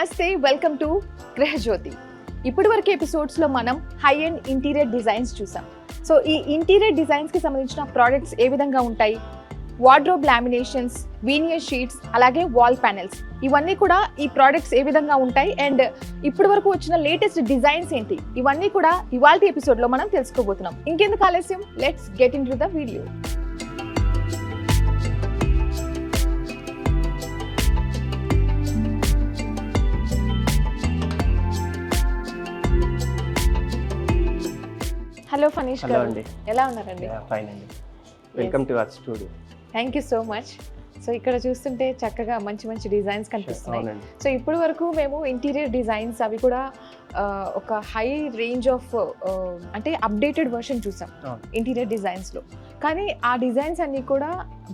నమస్తే, welcome to Gruhajyothi. ఇప్పటి వరకు ఎపిసోడ్స్లో మనం హై అండ్ ఇంటీరియర్ డిజైన్స్ చూసాం. సో ఈ ఇంటీరియర్ డిజైన్స్కి సంబంధించిన ప్రోడక్ట్స్ ఏ విధంగా ఉంటాయి, వార్డ్రోబ్ లామినేషన్స్, వీనియర్ షీట్స్, అలాగే వాల్ ప్యానెల్స్, ఇవన్నీ కూడా ఈ ప్రోడక్ట్స్ ఏ విధంగా ఉంటాయి అండ్ ఇప్పటి వరకు వచ్చిన లేటెస్ట్ డిజైన్స్ ఏంటి, ఇవన్నీ కూడా ఇవాల్టి ఎపిసోడ్లో మనం తెలుసుకోబోతున్నాం. ఇంకెందుకు ఆలస్యం, let's get into the video. Hello Phanish గారు, అండి. ఎలా ఉన్నారండి? ఫైన్ అండి. Welcome to our studio. Thank you so much. So ఇక్కడ చూస్తుంటే చక్కగా మంచి మంచి డిజైన్స్ కనిపిస్తున్నాయి. అవునండి. సో ఇప్పటి వరకు మేము ఇంటీరియర్ డిజైన్స్ అవి కూడా ఒక హై రేంజ్ ఆఫ్ అంటే అప్డేటెడ్ వర్షన్ చూసాం ఇంటీరియర్ డిజైన్స్లో. కానీ ఆ డిజైన్స్ అన్నీ కూడా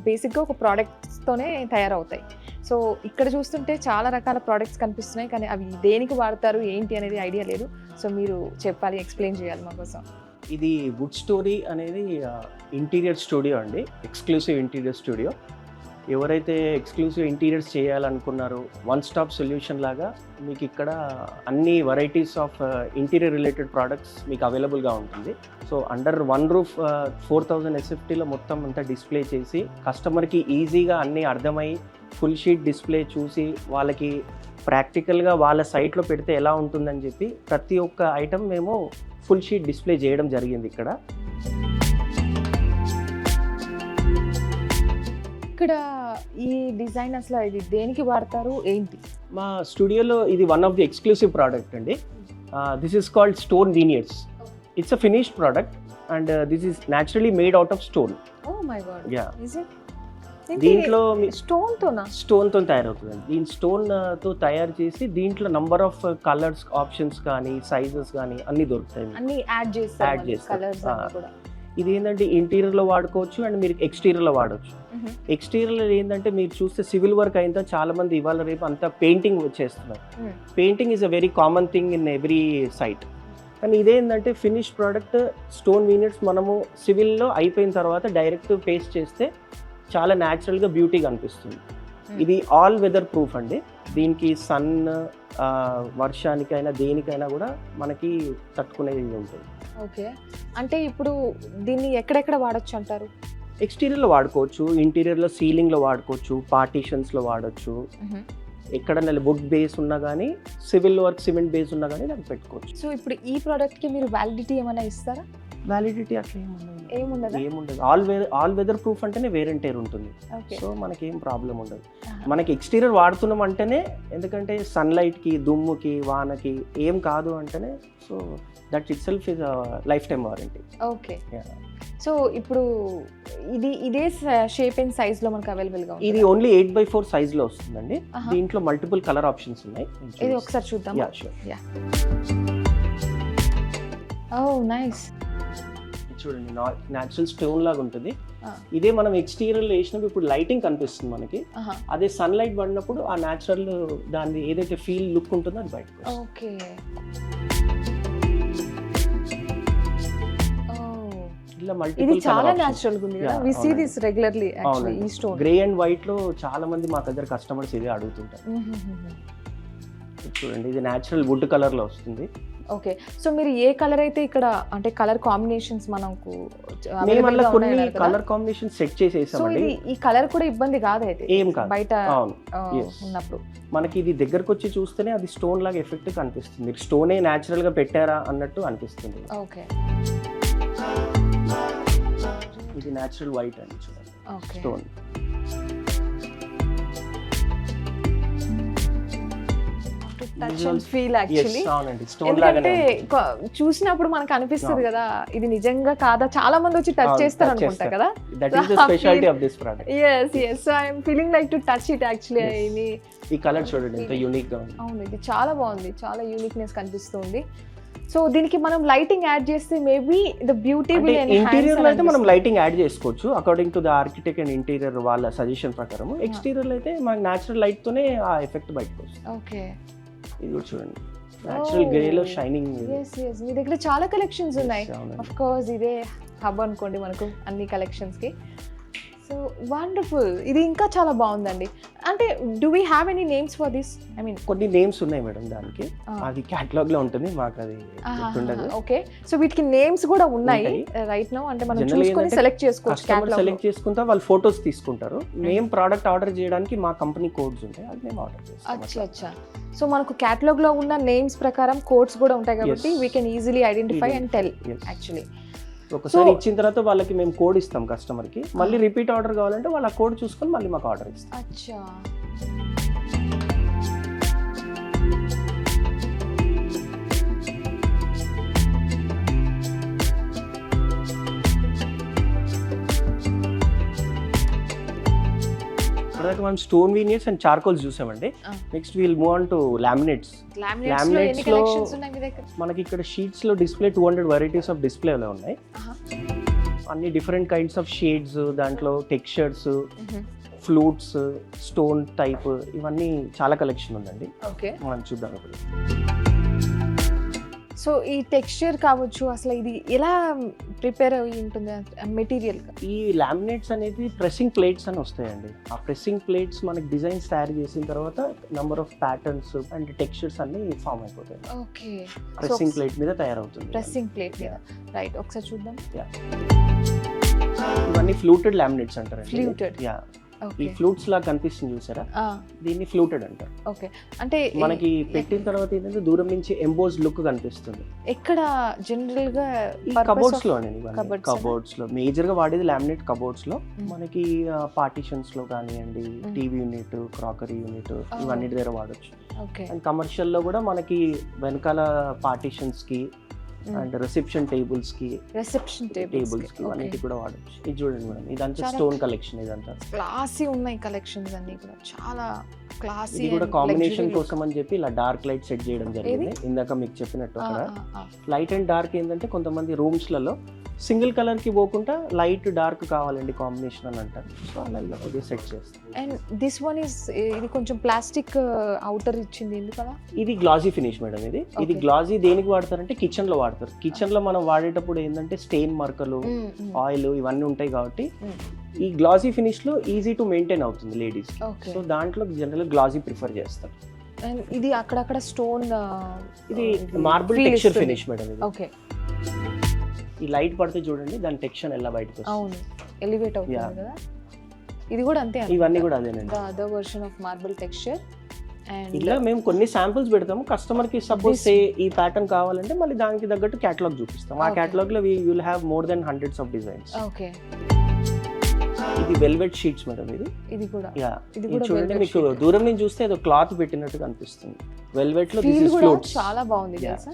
బేసిక్గా ఒక ప్రోడక్ట్స్తోనే తయారవుతాయి. సో ఇక్కడ చూస్తుంటే చాలా రకాల ప్రోడక్ట్స్ కనిపిస్తున్నాయి, కానీ అవి దేనికి వాడతారు ఏంటి అనేది ఐడియా లేదు. సో మీరు చెప్పాలి, ఎక్స్ప్లెయిన్ చేయాలి మా కోసం. ఇది వుడ్ స్టోరీ అనేది ఇంటీరియర్ స్టూడియో అండి, ఎక్స్క్లూసివ్ ఇంటీరియర్ స్టూడియో. ఎవరైతే ఎక్స్క్లూసివ్ ఇంటీరియర్స్ చేయాలనుకున్నారో వన్ స్టాప్ సొల్యూషన్ లాగా మీకు ఇక్కడ అన్ని varieties of interior related products మీకు అవైలబుల్గా ఉంటుంది. సో అండర్ వన్ రూఫ్ 4000 SFTలో మొత్తం అంతా డిస్ప్లే చేసి కస్టమర్కి ఈజీగా అన్నీ అర్థమై ఫుల్ షీట్ డిస్ప్లే చూసి వాళ్ళకి ప్రాక్టికల్గా వాళ్ళ సైట్లో పెడితే ఎలా ఉంటుందని చెప్పి ప్రతి ఒక్క ఐటమ్ మేము ఫుల్ షీట్ డిస్ప్లే చేయడం జరిగింది ఇక్కడ. ఇక్కడ ఈ డిజైన్ అసలు ఇది దేనికి వాడతారు ఏంటి? మా స్టూడియోలో ఇది one of the exclusive product అండి. This is called stone veneers. It's a finished product and this is naturally made out of stone. Oh my god. Yeah, is it? దీంట్లో స్టోన్తో తయారవుతుంది. దీని స్టోన్తో తయారు చేసి దీంట్లో నంబర్ ఆఫ్ కలర్స్ ఆప్షన్స్ కానీ సైజెస్ కానీ అన్నీ దొరుకుతాయి. అన్ని యాడ్ చేస్తారు. ఇది ఏంటంటే ఇంటీరియర్లో వాడుకోవచ్చు అండ్ మీరు ఎక్స్టీరియర్లో వాడవచ్చు. ఎక్స్టీరియర్లో ఏంటంటే మీరు చూస్తే సివిల్ వర్క్ అయిన చాలా మంది ఇవాళ రేపు అంతా పెయింటింగ్ చేస్తున్నారు. Painting is a very common thing in every site. కానీ ఇదేంటంటే ఫినిష్ ప్రోడక్ట్ స్టోన్ వీనియర్స్ మనము సివిల్లో అయిపోయిన తర్వాత డైరెక్ట్ పేస్ట్ చేస్తే చాలా న్యాచురల్గా బ్యూటీగా అనిపిస్తుంది. ఇది ఆల్ వెదర్ ప్రూఫ్ అండి. దీనికి సన్ వర్షానికైనా దేనికైనా కూడా మనకి తట్టుకునేది ఉంటుంది. ఓకే, అంటే ఇప్పుడు దీన్ని ఎక్కడెక్కడ వాడచ్చు అంటారు? ఎక్స్టీరియర్లో వాడుకోవచ్చు, ఇంటీరియర్లో సీలింగ్లో వాడుకోవచ్చు, పార్టీషన్స్లో వాడచ్చు. ఎక్కడన్నా వుడ్ బేస్ ఉన్నా కానీ సివిల్ వర్క్ సిమెంట్ బేస్ ఉన్నా కానీ దాన్ని పెట్టుకోవచ్చు. సో ఇప్పుడు ఈ ప్రోడక్ట్కి మీరు వ్యాలిడిటీ ఏమైనా ఇస్తారా? వ్యాలిడిటీ అట్లా ఏముండదు. ఆల్ వెదర్ ప్రూఫ్ అంటేనే వేర్ అండ్ టేర్ ఉంటుంది. సో మనకేం ప్రాబ్లం ఉండదు. మనకి ఎక్స్టీరియర్ వాడుతున్నాం అంటేనే, ఎందుకంటే సన్లైట్కి దుమ్ముకి వానకి ఏం కాదు అంటేనే, so that it self is life time warranty. Okay, so ఇప్పుడు ఇదే షేప్ అండ్ సైజ్ లో మనకు అవైలబుల్ గా ఉంది. ఇది ఓన్లీ 8x4 సైజ్ లో వస్తుందండి. దీంట్లో మల్టిపుల్ కలర్ ఆప్షన్స్ ఉన్నాయి. ఇది ఒకసారి చూద్దాం. Yeah sure. Oh nice. చూడండి, న్యాచురల్ స్టోన్ లాగా ఉంటుంది. ఇదే మనం ఎక్స్టీరియర్ వేసినప్పుడు ఇప్పుడు లైటింగ్ కనిపిస్తుంది మనకి. అదే సన్ లైట్ పడినప్పుడు ఆ న్యాచురల్ దాని ఏదైతే ఫీల్ లుక్ ఉంటుందో అది బయటకు. ఓకే, ఇది చాలా న్యాచురల్ గా ఉంది కదా. We see this regularly actually. ఈ స్టోన్ గ్రే అండ్ వైట్ లో చాలా మంది మా దగ్గర కస్టమర్స్ ఇదే అడుగుతుంటారు. చూడండి, ఇది న్యాచురల్ వుడ్ కలర్ లో వస్తుంది. ఓకే, సో మీరు ఏ కలర్ అయితే ఇక్కడ అంటే కలర్ కాంబినేషన్స్ మనకు కొన్ని కలర్ కాంబినేషన్ సెట్ చేసేసామండి. ఈ కలర్ కూడా ఇబ్బంది కాదు అయితే ఏం కాదు బయట ఉన్నప్పుడు. మనకి ఇది దగ్గరకు వచ్చి చూస్తేనే అది స్టోన్ లాగా ఎఫెక్ట్ కనిపిస్తుంది. మీరు స్టోనే న్యాచురల్ గా పెట్టారా అన్నట్టు అనిపిస్తుంది. ఓకే, ఇది న్యాచురల్ వైట్ అండి. చూడండి, స్టోన్. ఎందుకంటే చూసినప్పుడు మనకు అనిపిస్తుంది కదా, ఇది నిజంగా కాదా, చాలా మంది వచ్చి టచ్ చేస్తారు అనుకుంటా కదా. yes so I am feeling like to touch it actually. ఈ కలర్ చూడండి ఎంత యూనిక్ గా ఉంది. అవును, ఇది చాలా బాగుంది, చాలా యూనిక్నెస్ కనిపిస్తుంది. సో దీనికి మనం లైటింగ్ యాడ్ చేస్తే maybe the beauty will enhance. Interior లో అయితే మనం లైటింగ్ యాడ్ చేసుకోవచ్చు according to the architect and interior వాళ్ళ సజెషన్ ప్రకారం. ఎక్స్టీరియర్ లో అయితే మనకి న్యాచురల్ లైట్ తోనే ఆ ఎఫెక్ట్ బయటకు వస్తుంది. ఓకే, ఇది కూడా చూడండి, న్యాచురల్ గ్రే లో షైనింగ్. మీ దగ్గర చాలా కలెక్షన్స్ ఉన్నాయి. ఆఫ్ కోర్స్ ఇదే హబ్ అనుకోండి మనకు అన్ని కలెక్షన్స్ కి. సో వండర్ఫుల్, ఇది ఇంకా చాలా బాగుందండి. అంటే do we have any names for this? I mean కొన్ని నేమ్స్ ఉన్నాయి మేడం దానికి, అది క్యాటలాగ్ లో ఉంటుంది, మాకు అది గుర్తుండదు. ఓకే, సో వీటికి నేమ్స్ కూడా ఉన్నాయి ఉంటాయి. Right now. అంటే మనం Generally చూసుకొని ఏంటంటే సెలెక్ట్ చేసుకోవచ్చు కస్టమర్ క్యాటలాగ్. సెలెక్ట్ చేసుకుంటా వాళ్ళు ఫొటోస్ తీసుకుంటారు. మేము ప్రోడక్ట్ ఆర్డర్ చేయడానికి మా కంపెనీ కోడ్స్ ఉంటాయి, అది మేము ఆర్డర్ చేస్తాం. అచ్చా. సో మనకు క్యాటలాగ్ లో ఉన్న నేమ్స్ ప్రకారం కోడ్స్ కూడా ఉంటాయి కాబట్టి Yes. We can easily identify and tell actually. ఒకసారి ఇచ్చిన తర్వాత వాళ్ళకి మేము కోడ్ ఇస్తాం కస్టమర్ కి, మళ్ళీ రిపీట్ ఆర్డర్ కావాలంటే వాళ్ళు ఆ కోడ్ చూసుకొని మళ్ళీ మాకు ఆర్డర్ ఇస్తాం. అచ్చా. ఇప్పటిదాకా మనం స్టోన్ వీనియర్స్ అండ్ చార్కోల్స్ చూసామండి. Next wheel move on to laminates. Laminates లో ఎన్ని కలెక్షన్స్ ఉన్నాయి మీ దగ్గర? మనకి ఇక్కడ షీట్స్ లో డిస్ప్లే 200 వెరైటీస్ ఆఫ్ డిస్ప్లే ఉన్నాయి. అన్ని డిఫరెంట్ కైండ్స్ ఆఫ్ షేడ్స్, దాంట్లో టెక్స్చర్స్, ఫ్లూట్స్, స్టోన్ టైప్, ఇవన్నీ చాలా కలెక్షన్ ఉందండి. ఓకే, మనం చూద్దాం ఇప్పుడు. సో ఈ టెక్స్చర్ కావచ్చు, అసలు ఇది ఎలా ప్రిపేర్ అయ్యి ఉంటుంది మెటీరియల్? ఈ లామినేట్స్ అనేది ప్రెస్సింగ్ ప్లేట్స్ అని వస్తాయండి. ఆ ప్రెస్సింగ్ ప్లేట్స్ మనకి డిజైన్స్ తయారు చేసిన తర్వాత number of patterns and textures అన్ని ఫామ్ అయిపోతాయి. ఓకే, ప్రెస్సింగ్ ప్లేట్ మీద తయారవుతుంది. ప్రెస్సింగ్ ప్లేట్ మీద, రైట్. ఒకసారి చూద్దాం. ఇవన్నీ ఫ్లూటెడ్ లామినేట్స్ అంటారు. Fluted. ఈ ఫ్లూట్స్ లాగా కనిపిస్తుంది చూసారా, దీన్ని ఫ్లూటెడ్ అంటారు. ఓకే, అంటే మనకి పెట్టిన తర్వాత ఏంటంటే దూరం నుంచి ఎంబోజ్ లుక్ కనిపిస్తుంది. ఎక్కడ జనరల్ గా ఈ కబోర్డ్స్ లో, కబోర్డ్స్ లో మేజర్ గా వాడేది లామినేట్ కబోర్డ్స్ లో. మనకి పార్టీషన్స్ లో కానివ్వండి, టీవీ యూనిట్, క్రాకరీ యూనిట్, ఇవన్నీ దగ్గర వాడచ్చు. అండ్ కమర్షియల్ లో కూడా మనకి వెనకాల పార్టీషన్స్ కి అండ్ రిసెప్షన్ టేబుల్స్ కి అన్నిటి కూడా వాడచ్చు. ఇది చూడండి మేడం, ఇదంతా స్టోన్ కలెక్షన్. ఇదంతా క్లాసీ ఉన్నాయి కలెక్షన్స్ అన్ని కూడా, చాలా క్లాసీ. ఇది కూడా కాంబినేషన్ కోసం అని చెప్పి ఇలా డార్క్ లైట్ సెట్ చేయడం జరిగింది. ఇందాక మీకు చెప్పినట్టు అక్కడ లైట్ అండ్ డార్క్ ఏంటంటే కొంతమంది రూమ్స్ లలో సింగిల్ కలర్ కి పోకుండా లైట్ డార్క్ కావాలండి కాంబినేషన్ అని అంటారు. సో అలా ఇలా కొద్దిగా సెట్ చేస్తాం. అండ్ దిస్ వన్ ఇస్, ఇది కొంచెం ప్లాస్టిక్ అవుటర్ ఇచ్చింది ఎందుకలా? ఇది గ్లాసీ ఫినిష్ మేడం. ఇది గ్లాసీ దేనికి వాడతారంటే కిచెన్ లో వాడతారు. కిచెన్ లో మనం వాడేటప్పుడు ఏంటంటే స్టెయిన్ మార్కలు, ఆయిల్ ఇవన్నీ ఉంటాయి కాబట్టి ఈ గ్లాసీ ఫినిష్ లో ఈజీ టు మెయింటైన్ అవుతుంది లేడీస్. సో దాంట్లో జనరల్ గ్లాసీ ప్రిఫర్ చేస్తారు. అండ్ ఇది అక్కడక్కడ స్టోన్, ఇది మార్బుల్ టెక్స్చర్ ఫినిష్ మేడం. ఇది ఓకే, ఈ లైట్ పడితే చూడండి దాని టెక్స్చర్ ఎలా బయటకు వస్తుంది. అవును, ఎలివేట్ అవుతుంది కదా. ఇది కూడా అంతే, ఇవన్నీ కూడా అదేనండి. The other version of marble texture. And ఇలా మేము కొన్ని శాంపిల్స్ పెడతాము కస్టమర్ కి. సపోజ్ ఈ ప్యాటర్న్ కావాలంటే మళ్ళీ దానికి తగ్గట్టు కేటలాగ్ చూపిస్తాం. ఆ కేటలాగ్ లో will have more than hundreds of designs. Okay, ఇది వెల్వెట్ షీట్స్ మేడం. ఇది కూడా చూడండి, మీకు దూరం నుంచి చూస్తే ఏదో క్లాత్ పెట్టినట్టుగా అనిపిస్తుంది. వెల్వెట్ లో ఫీల్ కూడా చాలా బాగుంది తెలుసా,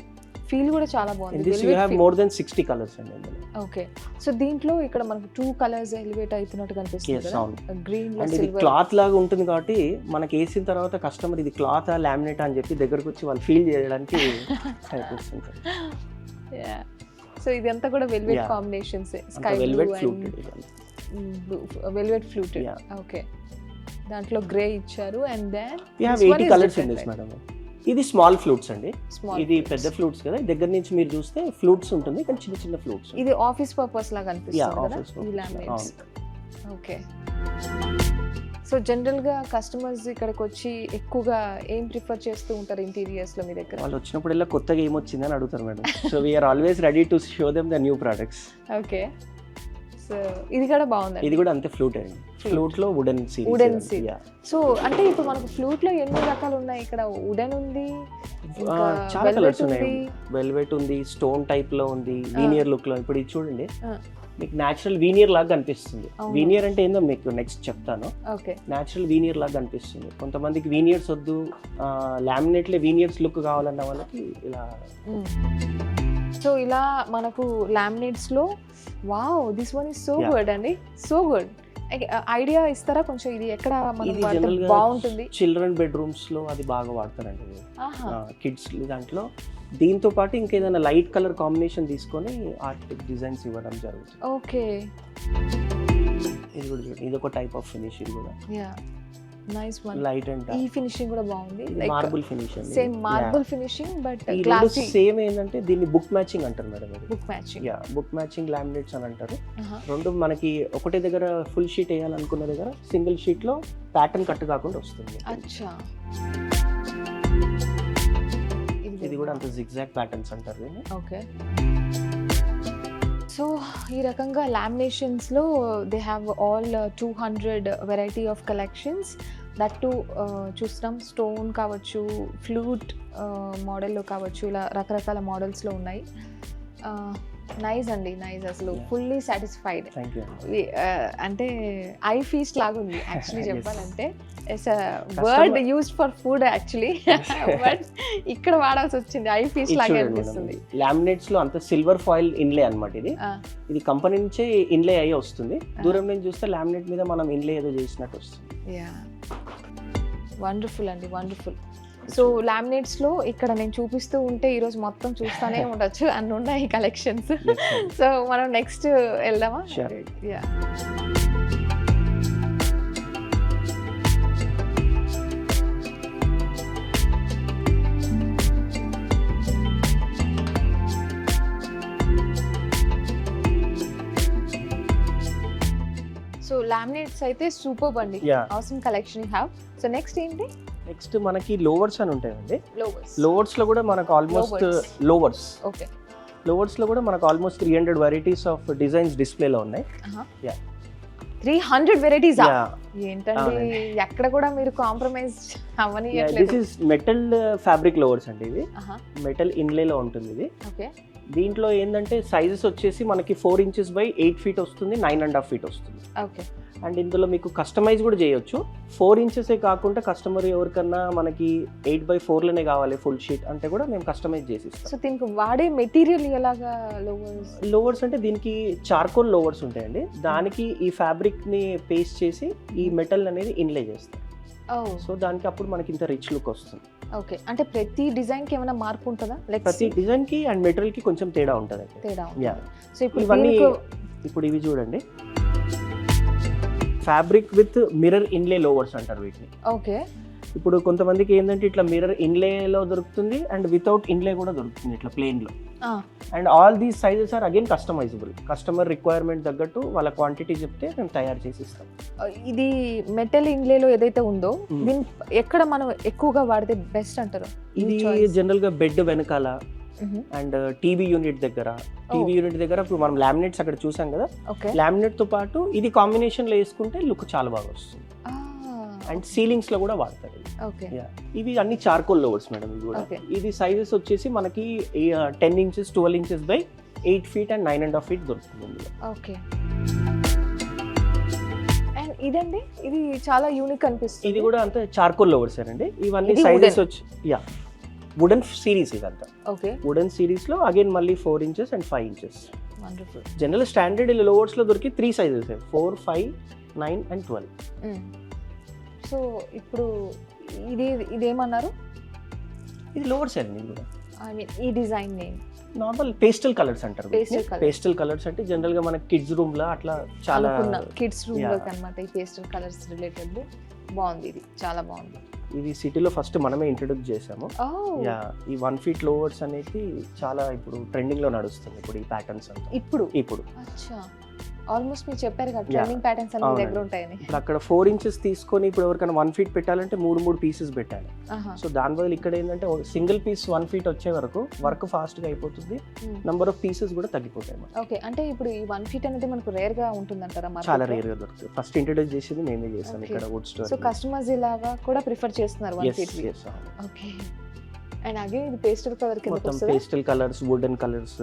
ఫీల్ కూడా చాలా బాగుంది. This you have more than 60 colours అండి. ఓకే, సో దీంట్లో ఇక్కడ మనకు 2 కలర్స్ ఎలివేట్ అవుతున్నట్టు కనిపిస్తుంది కదా, గ్రీన్ లో ఇది సిల్వర్. క్లాత్ లాగా ఉంటుంది కాబట్టి మనకి వేసిన తర్వాత కస్టమర్ ఇది క్లాత్ లామినేట్ అని చెప్పి దగ్గరకు వచ్చి వాళ్ళు ఫీల్ చేయడానికి కనిపిస్తుంటారు. సో ఇదంతా కూడా velvet combinations, sky blue velvet fluted. Okay, దాంట్లో గ్రే ఇచ్చారు. And then we have 80 colours in this madam. ఇది స్మాల్ ఫ్లూట్స్ అండి. ఇది పెద్ద ఫ్లూట్స్ కదా, దగ్గర నుంచి మీరు చూస్తే ఫ్లూట్స్ ఉంటుంది కానీ చిన్న చిన్న ఫ్లూట్స్. ఇది ఆఫీస్ పర్పస్ లాగా అనిపిస్తుంది కదా ఈ లామినేట్స్. ఓకే, సో జనరల్ గా కస్టమర్స్ ఇక్కడికి వచ్చి ఎక్కువగా ఏం ప్రిఫర్ చేస్తూ ఉంటారు ఇంటీరియర్స్ లో మీ దగ్గర? వాళ్ళు వచ్చినప్పుడల్లా కొత్తగా ఏమొచ్చిందని అడుగుతారు madam. So we are always ready to show them the new products. Okay, so ఇది కూడా బాగుంది. ఇది కూడా అంతే ఫ్లూట్ అండి. ఫ్లూట్ లో వుడెన్ సిరీస్. సో అంటే ఇప్పుడు మనకు ఫ్లూట్ లో ఎన్ని రకాలు ఉన్నాయి? ఇక్కడ వుడెన్ ఉంది, చాలా కలర్స్ ఉన్నాయి. వెల్వెట్ ఉంది, స్టోన్ టైప్ లో ఉంది, వీనియర్ లుక్ లో. ఇప్పుడు ఇది చూడండి, మీకు న్యాచురల్ వీనియర్ లాగా కనిపిస్తుంది. వీనియర్ అంటే ఏందో మీకు నెక్స్ట్ చెప్తాను. న్యాచురల్ వీనియర్ లాగా కనిపిస్తుంది. కొంతమందికి వీనియర్స్ వద్దు, లామినేట్ లో వీనియర్స్ లుక్ కావాలన్న వాళ్ళకి ఇలా. సో ఇలా మనకు లామినేట్స్ లో, wow, this one is so good అండి, సో గుడ్. ఐడియా ఇస్తారా కొంచెం, ఇది ఎక్కడ బాగుంటుంది? చిల్డ్రన్ బెడ్రూమ్స్ లో అది బాగా వాడతారండి కిడ్స్. దాంట్లో దీంతో పాటు ఇంకేదైనా లైట్ కలర్ కాంబినేషన్ తీసుకొని ఆర్టిక్ డిజైన్స్ ఇవ్వడం జరుగుతుంది. ఓకే, ఇది కూడా చూడండి, ఇది ఒక టైప్ ఆఫ్ ఫినిష్. ఇది కూడా నైస్ వన్. లైట్ అండ్ ఈ ఫినిషింగ్ కూడా బాగుంది, మార్బుల్ ఫినిష్ అండి. సేమ్ మార్బుల్ ఫినిషింగ్ బట్ ఈ రెండు క్లాసీ. సేమ్ ఏంటంటే దీన్ని బుక్ మ్యాచింగ్ అంటారు మేడం. ఇది book matching. Yeah, book matching laminates అని అంటారు. రెండు మనకి ఒకటే దగ్గర ఫుల్ షీట్ వేయాలనుకున్న దగ్గర సింగిల్ షీట్ లో ప్యాటర్న్ కట్ కాకుండా వస్తుంది. అచ్చా, ఇది కూడా అంత జిగ్జాగ్ ప్యాటర్న్స్ అంటారు దీన్ని. ఓకే. సో ఈ రకంగా లామినేషన్స్లో they have all 200 variety of collections. That to చూస్తాం స్టోన్ కావచ్చు, ఫ్లూట్ మోడల్లో కావచ్చు, ఇలా రకరకాల మోడల్స్లో ఉన్నాయి. నైస్ అండి, నైస్. అసలు ఫుల్లీ సాటిస్ఫైడ్. Thank you. అంటే ఐ ఫీస్ట్ లాగా ఉంది యాక్చువల్లీ చెప్పాలంటే. It's word used for food actually, but ఇక్కడ వాడాల్సి వచ్చింది. ఐ ఫీస్ట్ లాగా అనిపిస్తుంది. లామినేట్స్ లో అంత సిల్వర్ ఫాయిల్ ఇన్లే అన్నమాట. ఇది కంపెనీ నుంచే ఇన్లే అయ్యి వస్తుంది. దూరం నుంచి చూస్తే లామినేట్ మీద మనం ఇన్లే ఏదో చేసినట్టు వస్తుంది. యా, వండర్ఫుల్ అండి, వండర్ఫుల్. సో లామినేట్స్లో ఇక్కడ నేను చూపిస్తూ ఉంటే ఈరోజు మొత్తం చూస్తూనే ఉండొచ్చు అన్ని ఉన్నాయి కలెక్షన్స్. సో మనం నెక్స్ట్ వెళ్దామా? యా. సో లామినేట్స్ అయితే సూపర్ అండి, అవసరం collection you have. So next ఏంటి? నెక్స్ట్ మనకి లోవర్స్ అని ఉంటాయండి. లోవర్స్. లోవర్స్ లో కూడా మనకు ఆల్మోస్ట్ లోవర్స్. ఓకే. లోవర్స్ లో కూడా మనకు ఆల్మోస్ట్ 300 వెరైటీస్ ఆఫ్ డిజైన్స్ డిస్ప్లేలో ఉన్నాయి. యా, 300 వెరైటీస్. ఏంటండి, ఎక్కడ కూడా మీరు కాంప్రమైజ్ అవ్వనియట్లేదు. This is metal fabric louvers అండి. ఇది మెటల్ ఇన్లేలో ఉంటుంది. ఇది ఓకే. దీంట్లో ఏంటంటే సైజెస్ వచ్చేసి మనకి 4 inches by 8 feet వస్తుంది, 9.5 feet వస్తుంది. ఓకే. అండ్ ఇందులో మీకు కస్టమైజ్ కూడా చేయొచ్చు. 4 inches కాకుండా కస్టమర్ ఎవరికన్నా మనకి 8x4లోనే కావాలి ఫుల్ షీట్ అంటే కూడా మేము కస్టమైజ్ చేసి ఇస్తాం. సో దీనికి వాడే మెటీరియల్ ఎలాగా? లోవర్స్ అంటే దీనికి చార్కోల్ లోవర్స్ ఉంటాయండి. దానికి ఈ ఫ్యాబ్రిక్ ని పేస్ట్ చేసి ఈ మెటల్ అనేది ఇన్లే చేస్తాం. సో దానికి అప్పుడు మనకి ఇంత రిచ్ లుక్ వస్తుంది. ఓకే. అంటే ప్రతి డిజైన్ కి ఏమైనా మార్పు ఉంటుందా? ప్రతి డిజైన్ కి అండ్ మెటీరియల్ కి కొంచెం తేడా ఉంటుంది. యా. సో ఇవన్నీ ఇప్పుడు ఇవి చూడండి, ఫ్యాబ్రిక్ విత్ మిర్రర్ ఇన్లే లోవర్స్ అంటారు వీటిని. ఓకే. ఇప్పుడు కొంతమందికి ఏంటంటే ఇట్లా మిర్రర్ ఇన్లేలో దొరుకుతుంది అండ్ వితౌట్ ఇన్లే కూడా దొరుకుతుంది ఇట్లా ప్లెయిన్ లో. And all these sizes are again customizable. Customer requirement తగ్గట్టు వాళ్ళ క్వాంటిటీ చెప్తే మేము తయారు చేసి ఇస్తాం. ఇది మెటల్ ఇన్లేలో ఏదైతే ఉందో దీన్ని ఎక్కడ మనం ఎక్కువగా వాడితే బెస్ట్ అంటారు? ఇది జనరల్ గా బెడ్ వెనకాల అండ్ టీవీ యూనిట్ దగ్గర. టీవీ యూనిట్ దగ్గర ఇప్పుడు మనం లామినేట్స్ అక్కడ చూసాం కదా, లామినేట్ తో పాటు ఇది కాంబినేషన్ లో వేసుకుంటే లుక్ చాలా బాగా వస్తుంది. అండ్ సీలింగ్స్ లో కూడా వాడతారు. ఇవి అన్ని చార్కోల్ లోవర్స్ మేడం. ఇవి కూడా ఇది సైజెస్ వచ్చేసి మనకి 10 inches 12 inches by 8 feet and 9.5 feet దొరుకుతుంది. ఓకే. అండ్ ఇదండి, ఇది చాలా యూనిక్ అనిపిస్తుంది. ఇది కూడా అంతే చార్కోల్ లోవర్స్ అండి. ఇవన్నీ సైజెస్ వచ్చి యా వుడెన్ సిరీస్ ఇదంతా. ఓకే. వుడెన్ సిరీస్ లో అగైన్ మళ్ళీ 4 inches and 5 inches. Wonderful. General standard louvers లో దొరికి 3 sizes 4, 5, 9 and 12. సో ఇప్పుడు ఇదేమన్నారు? ఇది లోవర్స్ అండి. ఇది కూడా ఐ మీన్ ఈ design name normal pastel colours అంటారు. పేస్టల్ కలర్స్ అంటే జనరల్ గా మన కిడ్స్ రూమ్ లో అట్లా చాలా కిడ్స్ రూమ్ లో అన్నమాట. ఈ పేస్టల్ కలర్స్ రిలేటెడ్ బాగుంది, ఇది చాలా బాగుంది. ఇది సిటీలో ఫస్ట్ మనమే ఇంట్రొడ్యూస్ చేసాము. యా, ఈ 1 feet లోవర్స్ అనేది చాలా ఇప్పుడు ట్రెండింగ్ లో నడుస్తుంది ఇప్పుడు ఈ ప్యాటర్న్స్ అంతా. ఇప్పుడు అచ్చా, ఆల్మోస్ట్ మీరు చెప్పారు కదా ట్రెండింగ్ ప్యాటర్న్స్ అన్ని దగ్గర ఉంటాయని. ఇప్పుడు అక్కడ 4 inches తీసుకొని ఇప్పుడు ఎవరికైనా 1 feet పెట్టాలంటే 3 పీసెస్ పెట్టాలి. సో దాని బదులు ఇక్కడ ఏంటంటే సింగిల్ పీస్ 1 feet వచ్చే వరకు వర్క్ ఫాస్ట్ గా అయిపోతుంది, నంబర్ ఆఫ్ పీసెస్ కూడా తగ్గిపోతాయి. ఓకే. అంటే ఇప్పుడు ఈ 1 feet అనేది మనకు రేర్ గా ఉంటుందంటారా? చాలా రేర్ గా దొరుకుతుంది. ఫస్ట్ ఇంట్రొడ్యూస్ చేసేది మేమే చేసాం ఇక్కడ వుడ్ స్టోర్. సో కస్టమర్స్ ఇలాగా కూడా ప్రిఫర్ చేస్తున్నారు 1 feet. ఓకే. అండ్ అగైన్ ఇది పేస్టల్ కలర్ కింద వస్తుంది. Pastel colours, wooden colours.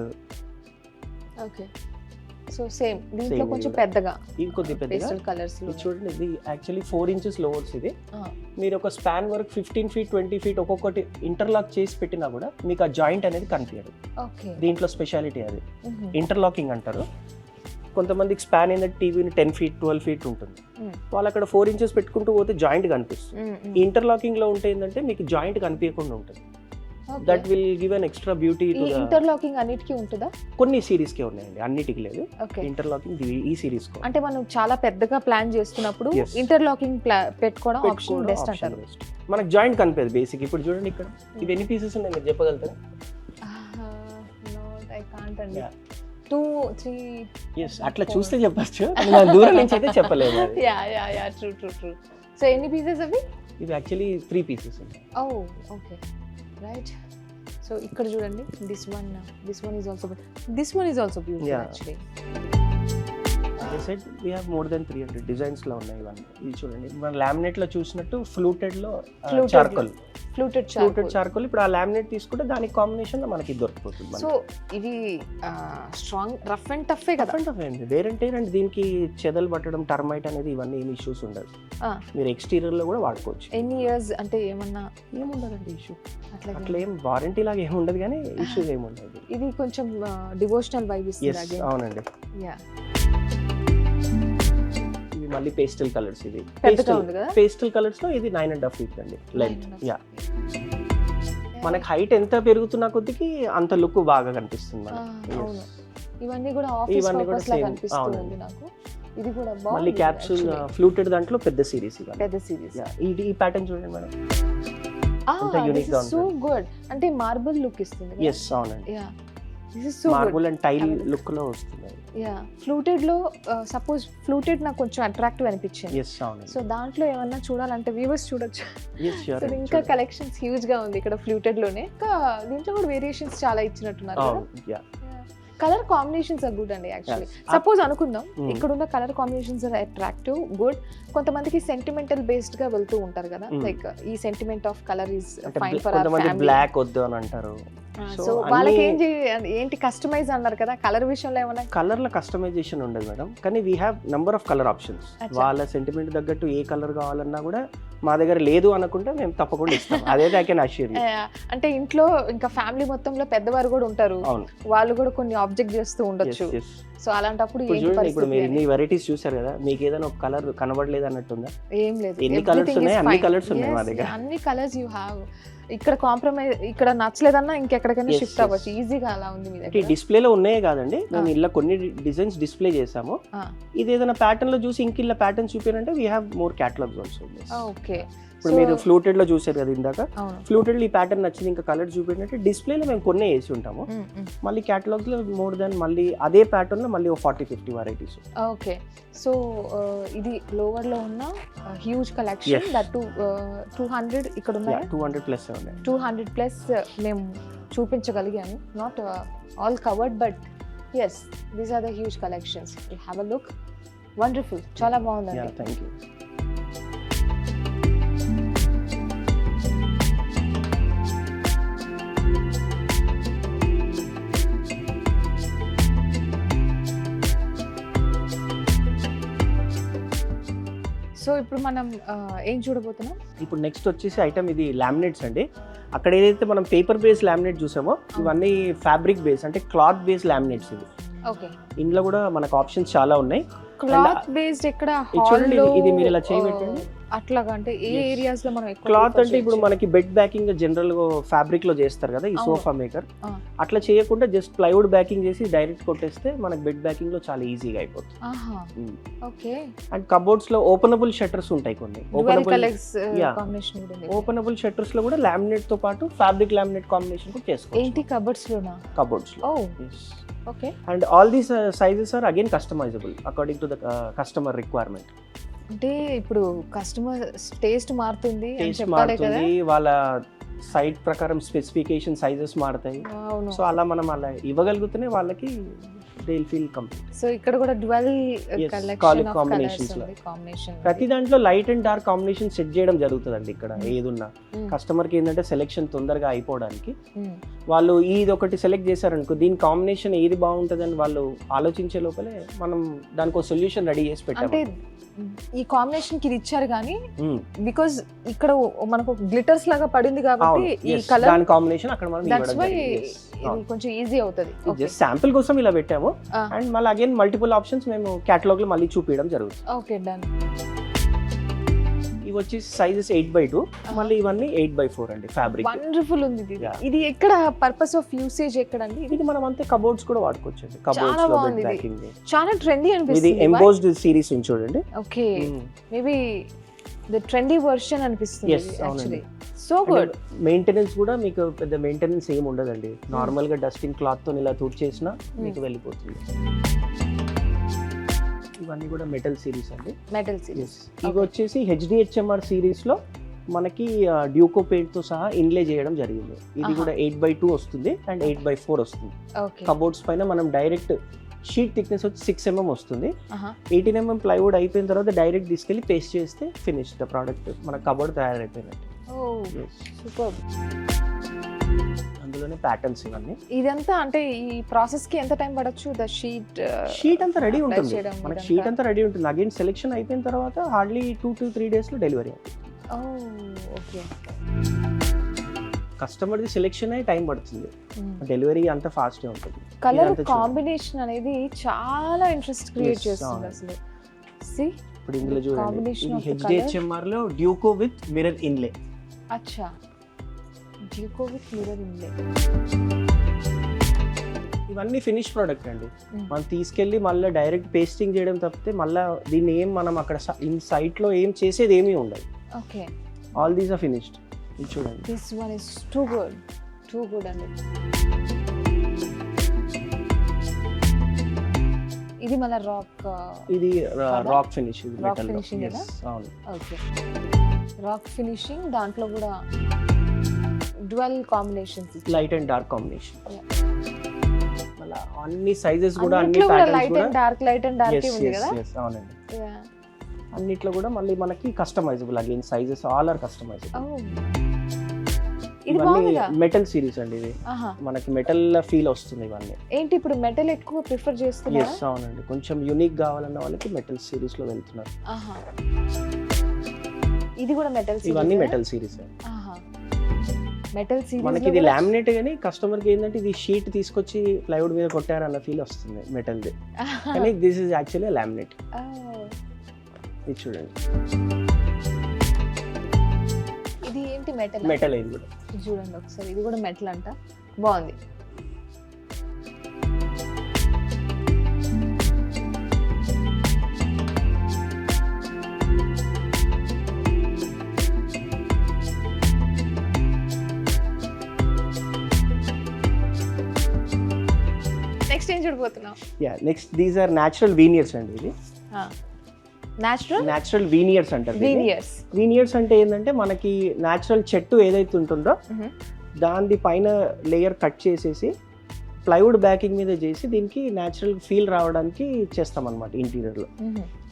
Okay. So same దీంట్లో కొంచెం పెద్దగా, ఇది కొద్దిగా పెద్దగా పేస్టల్ కలర్స్ లో చూడండి. ఇది యాక్చువల్లీ 4 inches లోవర్స్. ఇది మీరు ఒక స్పాన్ వర్క్ 15 feet 20 feet ఒక్కొక్కటి ఇంటర్లాక్ చేసి పెట్టినా కూడా మీకు ఆ జాయింట్ అనేది కనిపించదు. ఓకే. దీంట్లో స్పెషాలిటీ అది ఇంటర్లాకింగ్ అంటారు. కొంతమందికి స్పాన్ ఏంటంటే టీవీని 10 feet 12 feet ఉంటుంది, వాళ్ళు అక్కడ 4 inches పెట్టుకుంటూ పోతే జాయింట్ కనిపిస్తుంది. ఈ ఇంటర్లాకింగ్ లో ఉంటే ఏంటంటే మీకు జాయింట్ కనిపించకుండా ఉంటుంది. That will give an extra beauty to the interlocking అన్నిటికీ ఉంటుందా? కొన్ని సిరీస్ కే ఉన్నాయండి, అన్నిటికి లేదు. ఓకే, ఇంటర్లాకింగ్ ఈ సిరీస్ కో. అంటే మనం చాలా పెద్దగా ప్లాన్ చేస్తున్నప్పుడు Yes. ఇంటర్లాకింగ్ పెట్టుకోవడం ఆప్షన్ బెస్ట్ అంటారు. మనకు జాయింట్ కనిపేది బేసిక్. ఇప్పుడు చూడండి ఇక్కడ ఇవి ఎన్ని పీసెస్ ఉన్నాయి మీరు చెప్పగలుగుతారా? నో ఐ కాంట్ అండి. Yeah. 2 3 ఎస్, అట్లా చూస్తే చెప్పచ్చు, మన దూరం నుంచి అయితే చెప్పలేము అది. Yeah true. సో ఎన్ని పీసెస్ అవి? ఇది యాక్చువల్లీ 3 పీసెస్ ఉన్నాయి. ఓ ఓకే, రైట్. సో ఇక్కడ చూడండి, this one is also beautiful Yeah. Actually. As I said, we have more than 300 designs లో ఉన్నాయి ఇవన్నీ. ఇది చూడండి, మన లామినేట్ లో చూసినట్టు ఫ్లూటెడ్ లో చార్కోల్, ఫ్లూటెడ్ చార్కోల్. ఇప్పుడు ఆ లామినేట్ తీసుకుంటే దానికి కాంబినేషన్ లో మనకి దొరికిపోతుంది. సో ఇది స్ట్రాంగ్ రఫ్ అండ్ టఫే కదా? వేరంటే అండ్ దీనికి చెదలు పట్టడం, టర్మైట్ అనేది ఇవన్నీ ఏమి ఇష్యూస్ ఉండదు. మీరు ఎక్స్టీరియర్ లో కూడా వాడుకోవచ్చు. ఎన్ని ఇయర్స్ అంటే ఏముండదండి ఇష్యూ, అట్లా అట్లా ఏం వారంటీ లాగా ఏమి ఉండదు, కానీ ఇష్యూస్ ఏమి ఉండదు. ఇది కొంచెం డివోషనల్ వైబ్ ఇస్తుంది. అవునండి. యా, ఇవి మళ్ళీ పేస్టల్ కలర్స్. ఇది పెద్దగా ఉంది కదా? పేస్టల్ కలర్స్ లో ఇది 9.5 feet అండి లెంత్. యా, మనకి హైట్ ఎంత పెరుగుతున్న కొద్దికి అంత లుక్ బాగా కనిపిస్తుంది మనకి. అవును, ఇవన్నీ కూడా ఆఫీస్ పర్పస్ లా కనిపిస్తుంది నాకు. ఇది కూడా బాగుంది. మళ్ళీ క్యాప్సూల్ ఫ్లూటెడ్ దాంట్లో పెద్ద సిరీస్. పెద్ద సిరీస్. ఈ ప్యాటర్న్ చూడండి మేడం, ఎంత యూనిక్ గా సో గుడ్. అంటే మార్బుల్ లుక్ ఇస్తుంది. ఎస్, అవునండి. Yeah, this is so marble and tile look లో వస్తుంది. యా, ఫ్లూటెడ్ లో సపోజ్ ఫ్లూటెడ్ నాకు కొంచెం అట్రాక్టివ్ అనిపించింది. ఎస్, అవునండి. సో దాంట్లో ఏమన్నా చూడాలంటే వ్యూవర్స్ చూడొచ్చు. Yes, sure. సో ఇంకా కలెక్షన్స్ హ్యూజ్ గా ఉంది ఇక్కడ ఫ్లూటెడ్ లోనే. ఇంకా దీంట్లో కూడా వేరియేషన్స్ చాలా ఇచ్చినట్టున్నారు. Yeah, colour combinations are good అండి యాక్చువల్లీ. సపోజ్ అనుకుందాం ఇక్కడ ఉన్న colour combinations are attractive, good. కొంతమందికి సెంటిమెంటల్ బేస్డ్ గా వెళ్తూ ఉంటారు కదా, లైక్ ఈ sentiment of colour is fine for our family. Black వద్దు అని అంటారు. సో వాళ్ళకి ఏంటి కస్టమైజ్ అన్నారు కదా, కలర్ విషయంలో ఏమన్నా? కలర్ లో కస్టమైజేషన్ ఉండదు మేడం, కానీ we have number of colour options. వాళ్ళ సెంటిమెంట్ తగ్గట్టు ఏ కలర్ కావాలన్నా కూడా మా దగ్గర లేదు అనుకుంటే మేము తప్పకుండా ఇస్తాం. అదేది ఐ కెన్ అష్యూర్ యు. అంటే ఇంట్లో ఇంకా ఫ్యామిలీ మొత్తంలో పెద్దవారు కూడా ఉంటారు, వాళ్ళు కూడా కొన్ని ఆబ్జెక్ట్ చేస్తూ ఉండొచ్చు. సో అలాంటప్పుడు ఇప్పుడు మీరు ఇన్ని వెరైటీస్ చూసారు కదా, మీకు ఏదైనా ఒక కలర్ కనబడలేదు అన్నట్టుందా? ఏం లేదు, ఎన్ని కలర్స్ ఉన్నాయి? అన్ని కలర్స్ ఉన్నాయి మా దగ్గర. అన్ని కలర్స్ యు హావ్. ఇక్కడ కాంప్రమైజ్, ఇక్కడ నచ్చలేదన్నా ఇంకెక్కడికైనా షిఫ్ట్ అవ్వచ్చు ఈజీగా. అలా ఉంది మీ దగ్గర. డిస్ప్లేలో ఉన్నాయే కాదండి, మేము ఇలా కొన్ని డిజైన్స్ డిస్ప్లే చేసాము. ఇది ఏదైనా ప్యాటర్న్ లో చూసి ఇంకిల్ల ప్యాటర్న్ చూపారంటే we have more catalogues also. Okay, ఇప్పుడు మీరు ఫ్లూటెడ్ లో చూసారు కదా ఇందాక, ఫ్లూటెడ్ లో ఈ ప్యాటర్న్ నచ్చింది, ఇంకా కలర్ చూపించినట్టు డిస్ప్లేలో మేము కొన్ని వేసి ఉంటాము. మళ్ళీ క్యాటలాగ్స్ లో మోర్ దాన్ మళ్ళీ అదే ప్యాటర్న్ లో మళ్ళీ 40-50 వెరైటీస్. ఓకే, సో ఇది లోవర్ లో ఉన్న హ్యూజ్ కలెక్షన్, దట్ 200 ఇక్కడ ఉన్నాయి. 200+ ఉన్నాయి. 200+ మేము చూపించగలిగాను. Not all covered, but yes, these are the huge collections. You have a look. Wonderful, చాలా బాగుందండి. Thank you. సో ఇప్పుడు మనం ఏం చూడబోతున్నాం? ఇప్పుడు నెక్స్ట్ వచ్చేసి ఐటమ్ ఇది లామినేట్స్ అండి. అక్కడ ఏదైతే మనం పేపర్ బేస్ లామినేట్ చూసామో ఇవన్నీ ఫ్యాబ్రిక్ బేస్ అంటే క్లాత్ బేస్ లామినేట్స్ ఇవి. ఓకే, ఇందులో కూడా మనకు ఆప్షన్స్ చాలా ఉన్నాయి. క్లాత్ బేస్డ్ ఎక్కడ చూడండి, ఇది మీరు ఇలా చేయబెట్టండి. అట్లాగా అంటే ఏ ఏరియాస్ లో మనం క్లాత్ అంటే ఇప్పుడు మనకి బెడ్ బ్యాకింగ్ జనరల్ గా ఫ్యాబ్రిక్ లో చేస్తారు కదా ఈ సోఫా మేకర్, అట్లా చేయకుండా జస్ట్ ప్లైవుడ్ బ్యాకింగ్ చేసి డైరెక్ట్ కొట్టేస్తే మనకి బెడ్ బ్యాకింగ్ లో చాలా ఈజీగా అయిపోతుంది. ఓకే, అండ్ కబోర్డ్స్ లో ఓపెనబుల్ షట్టర్స్ ఉంటాయి కొన్ని. ఓపెనబుల్ షట్టర్స్ లో కూడా లామినేట్ తో పాటు ఫ్యాబ్రిక్ లామినేట్ కాంబినేషన్ కూడా చేసుకోవచ్చు. ఏంటి కబోర్డ్స్ లోనా? కబోర్డ్స్ లో. Okay, and all these sizes are again customizable according to the customer requirement. అంటే ఇప్పుడు కస్టమర్ టేస్ట్ మారుతుంది అని చెప్పాలి కదా, వాళ్ళ సైట్ ప్రకారం స్పెసిఫికేషన్ సైజెస్ మారుతాయి. సో అలా మనం అలా ఇవ్వగలిగితేనే వాళ్ళకి they will feel complete. So ఇక్కడ కూడా డ్యువల్ కలెక్షన్ ఆఫ్ కలర్స్ ఉంది, కాంబినేషన్. ప్రతి దాంట్లో light and dark combination set చేయడం జరుగుతుందండి. ఇక్కడ ఏదున్నా కస్టమర్ కి ఏంటంటే సెలెక్షన్ తొందరగా అయిపోవడానికి వాళ్ళు ఇది ఒకటి సెలెక్ట్ చేశారనుకో, దీని కాంబినేషన్ ఏది బాగుంటుందని వాళ్ళు ఆలోచించే లోపలే మనం దానికి ఒక సొల్యూషన్ రెడీ చేసి పెట్టాము. ఈ కాంబినేషన్ కి ఇది ఇచ్చారు కానీ బికాజ్ ఇక్కడ మనకు గ్లిటర్స్ లాగా పడింది కాబట్టి ఈ కలర్ దాని కాంబినేషన్ అక్కడ మనం దట్స్ వై ఇది కొంచెం ఈజీ అవుతది. జస్ట్ శాంపిల్ కోసం ఇలా పెట్టాము. అండ్ మళ్ళీ అగైన్ మల్టిపుల్ ఆప్షన్స్ మేము కేటలాగ్ లో మళ్ళీ చూపించడం జరుగుతుంది. Okay, done. ఇవి వచ్చేసి సైజెస్ 8x2, మళ్ళీ ఇవన్నీ 8x4 అండి ఫ్యాబ్రిక్. వండర్ఫుల్ ఉంది ఇది. Yeah. ఇది ఎక్కడ పర్పస్ ఆఫ్ యూసేజ్ ఎక్కడండి? ఇది మనం అంతే కబోర్డ్స్ కూడా వాడుకోవచ్చు అండి. కబోర్డ్స్ లో బాగుంది ఇది. బ్యాకింగ్ చాలా ట్రెండీ ఇది అనిపిస్తుంది. ఎంబోస్డ్ సిరీస్ ఉంది చూడండి. Okay, maybe the trendy version అనిపిస్తుంది Yes, యాక్చువల్లీ. అవునండి. So good. మెయింటెనెన్స్ కూడా మీకు పెద్ద మెయింటెనెన్స్ ఏమి ఉండదండి. నార్మల్ గా డస్టింగ్ క్లాత్ తో ఇలా తుడిచేసినా మీకు వెళ్ళిపోతుంది. ఇవన్నీ కూడా మెటల్ సిరీస్ అండి. Metal series. ఇవి వచ్చేసి HDHMR సిరీస్ లో మనకి డ్యూకో పెయింట్ తో సహా ఇన్లే చేయడం జరిగింది. ఇది కూడా 8x2 వస్తుంది అండ్ 8x4 వస్తుంది. ఓకే. కబోర్డ్స్ పైన మనం డైరెక్ట్ షీట్ థిక్నెస్ వచ్చి 6 mm వస్తుంది. 18 mm ప్లైవుడ్ అయిపోయిన తర్వాత డైరెక్ట్ తీసుకెళ్ళి పేస్ట్ చేస్తే ఫినిష్ ద ప్రోడక్ట్ మన కబోర్డ్ తయారైపోయినట్టు. ఓ సూపర్. అందులోనే ప్యాటర్న్స్ ఇవన్నీ. ఇదంతా అంటే ఈ ప్రాసెస్ కి ఎంత టైం పడొచ్చు? ద షీట్ అంతా రెడీ ఉంటుంది. చేయడం మనకి ఇదంతా. షీట్ అంతా రెడీ ఉంటుంది. అగైన్ సెలెక్షన్ అయిపోయిన తర్వాత హార్డ్లీ 2 to 3 days లో డెలివరీ అవుతుంది. ఓ ఓకే. కస్టమర్ది సెలెక్షన్ అయ్యి టైం పడుతుంది, డెలివరీ అంత ఫాస్ట్గా ఉంటుంది. కలర్ ఇదంతా చూడండి. కాంబినేషన్ అనేది చాలా ఇంట్రెస్ట్ క్రియేట్ Yes, చేస్తుంది అవును. అసలు. సి ఇప్పుడు ఇందులో చూడండి, combination ఇది of the HDHMR లో డ్యూకో విత్ మిర్రర్ ఇన్లే. అచ్చా, డ్యూకో విత్ మిర్రర్ ఇన్లే. ఇవన్నీ ఫినిష్ ప్రోడక్ట్ అండి. మనం తీసుకెళ్ళి మళ్ళీ డైరెక్ట్ పేస్టింగ్ చేయడం తప్పితే మళ్ళీ దీన్ని ఏం మనం అక్కడ ఇన్ సైట్లో ఏం చేసేది ఏమీ ఉండదు. Okay. All these are finished. ఇది చూడండి. This one is too good అండి. ఇది మళ్ళీ రాక్. ఇది రాక్ ఫినిష్. ఇది Rock మెటల్. finishing కదా? అవును. Okay, rock finishing. దాంట్లో కూడా dual combinations. Light and dark combination. Yeah. మళ్ళీ అన్ని సైజెస్ కూడా అన్ని అన్నిట్లో కూడా ప్యాటర్న్స్ లైట్ కూడా అండ్ డార్క్ yes, ఉంది yes, కదా? yes, అవునండి. Yeah. అన్నిట్లో కూడా మళ్ళీ మనకి customizable. Again sizes all are customizable. Oh. ఇది ఇవన్నీ బాగుందా? మెటల్ సిరీస్ అండి. ఇది ఆహా. మనకి మెటల్ ఫీల్ వస్తుంది ఇవన్నీ. ఏంటి ఇప్పుడు మెటల్ ఎక్కువ ప్రిఫర్ చేస్తున్నారా? ఎస్, అవునండి. కొంచెం యూనిక్ కావాలన్న వాళ్ళకి మెటల్ సిరీస్ లో వెళ్తున్నారు. ఆహా. ఇది కూడా మెటల్ ఇవన్నీ మెటల్ సిరీస్. ఆహా. మెటల్ సిరీస్ మనకి ఇది లామినేట్ కానీ కస్టమర్ కి ఏంటంటే ఇది షీట్ తీసుకొచ్చి ప్లైవుడ్ మీద కొట్టారన్న ఫీల్ వస్తుంది మెటల్ ది. కానీ దిస్ ఇస్ యాక్చువల్లీ లామినేట్. ఇది చూడండి. ఇది ఏంటి మెటల్? మెటల్ ఇది కూడా. ఇది చూడండి ఒకసారి, ఇది కూడా మెటల్ అంట. బాగుంది. నెక్స్ట్ ఏం చూడబోతున్నాం? Yeah, next these are natural veneers అండి. ఇది న్యాచురల్ వీనియర్స్ అంటారు. వీనియర్స్ అంటే ఏంటంటే మనకి న్యాచురల్ చెట్టు ఏదైతే ఉంటుందో దాని పైన లేయర్ కట్ చేసేసి ప్లైవుడ్ బ్యాకింగ్ మీద చేసి దీనికి న్యాచురల్ ఫీల్ రావడానికి చేస్తాం అనమాట ఇంటీరియర్లో.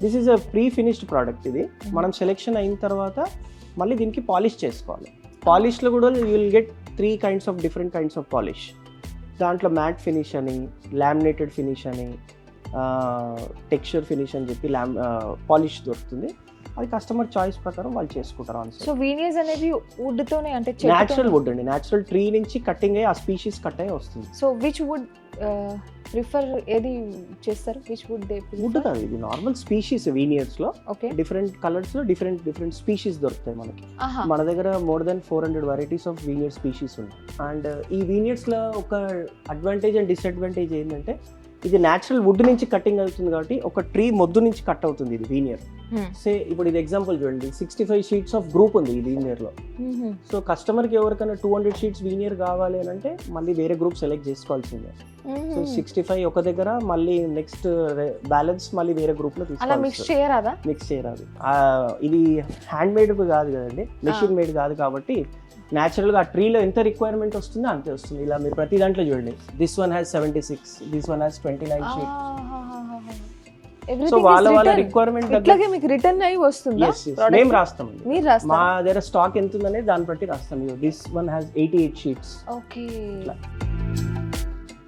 This is a pre finished product. ఇది మనం సెలెక్షన్ అయిన తర్వాత మళ్ళీ దీనికి పాలిష్ చేసుకోవాలి. పాలిష్లో కూడా you will get 3 kinds of different kinds of polish. దాంట్లో మ్యాట్ ఫినిష్ అని, లామినేటెడ్ ఫినిష్ అని, టెక్స్చర్ ఫినిష్ అని చెప్పి పాలిష్ దొరుకుతుంది. అది కస్టమర్ చాయిస్ ప్రకారం వాళ్ళు చేసుకుంటారు. సో వీనియర్స్ అనేవి వుడ్ తోనే, అంటే న్యాచురల్ వుడ్ అండి. న్యాచురల్ ట్రీ నుంచి కట్టింగ్ అయ్యి ఆ స్పీషీస్ కట్ అయ్యి వస్తుంది. సో విచ్ వుడ్ ప్రిఫర్ ఏది చేస్తారు? Which would they prefer? Wood కాదు, ఇది నార్మల్ స్పీషీస్. వీనియర్స్ లో ఓకే, డిఫరెంట్ కలర్స్ లో డిఫరెంట్ స్పీషీస్ దొరుకుతాయి మనకి. మన దగ్గర more than 400 varieties of veneer species ఉన్నాయి. అండ్ ఈ వీనియర్స్ లో ఒక అడ్వాంటేజ్ అండ్ డిసడ్వాంటేజ్ ఏంటంటే ఇది న్యాచురల్ వుడ్ నుంచి కటింగ్ అవుతుంది కాబట్టి ఒక ట్రీ మొద్దు నుంచి కట్ అవుతుంది ఇది వీనియర్. సే ఇప్పుడు ఇది ఎగ్జాంపుల్ చూడండి, 65 sheets ఆఫ్ గ్రూప్ ఉంది ఈ వీనియర్ లో. సో కస్టమర్ కి ఎవరికైనా 200 sheets వీనియర్ కావాలి అని అంటే మళ్ళీ వేరే గ్రూప్ సెలెక్ట్ చేసుకోవాల్సిందే. సో 65 ఒక దగ్గర, మళ్ళీ నెక్స్ట్ బ్యాలెన్స్ మళ్ళీ వేరే గ్రూప్ లో తీసుకోవాలి. మిక్స్ చేయరాదు. ఇది హ్యాండ్ మేడ్ కాదు కదండి, మెషిన్ మేడ్ కాదు కాబట్టి న్యాచురల్గా ఆ ట్రీలో ఎంత రిక్వైర్మెంట్ వస్తుందో అంతే వస్తుంది. ఇలా మీరు ప్రతి దాంట్లో చూడండి, this one has 76, this one has 29 sheets. So వాళ్ళ రిక్వైర్మెంట్ ఇట్లాగే మీకు రిటర్న్ అయ్యి వస్తుందా? మేము రాస్తాం. మీరు రాస్తారా? మా దగ్గర స్టాక్ ఎంత ఉందనేది దాన్ని బట్టి రాస్తాం. This one has 88 sheets. Okay.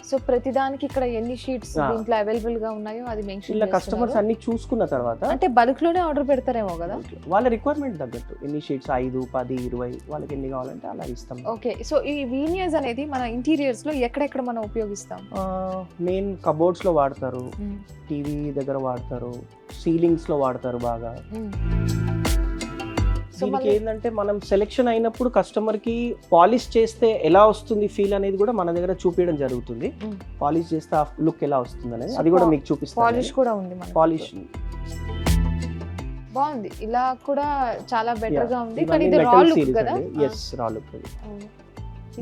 So ప్రతి దానికి ఇక్కడ ఎన్ని షీట్స్ దీంట్లో అవైలబుల్ గా ఉన్నాయో అది మెన్షన్ ఇలా కస్టమర్స్ అన్ని చూసుకున్న తర్వాత, అంటే బల్క్ లోనే ఆర్డర్ పెడతారేమో కదా, వాళ్ళ రిక్వైర్మెంట్ తగ్గట్టు ఎన్ని షీట్స్ 5, 10, 20 వాళ్ళకి ఎన్ని కావాలంటే అలా ఇస్తాం. ఓకే. సో ఈ వీనియర్స్ అనేది మన ఇంటీరియర్స్ లో ఎక్కడెక్కడ మనం ఉపయోగిస్తాం? మెయిన్ కబోర్డ్స్ లో వాడతారు, టీవీ దగ్గర వాడతారు, సీలింగ్స్ లో వాడతారు బాగా. సో దీనికి ఏంటంటే మనం సెలెక్షన్ అయినప్పుడు కస్టమర్కి పాలిష్ చేస్తే ఎలా వస్తుంది ఫీల్ అనేది కూడా మన దగ్గర చూపించడం జరుగుతుంది. పాలిష్ చేస్తే ఆ లుక్ ఎలా వస్తుంది అనేది అది కూడా మీకు చూపిస్తాను. పాలిష్ కూడా ఉంది, పాలిష్ బాగుంది. ఇలా కూడా చాలా బెటర్ గా ఉంది. కానీ ఇది రా లుక్ కదా? yes రా లుక్.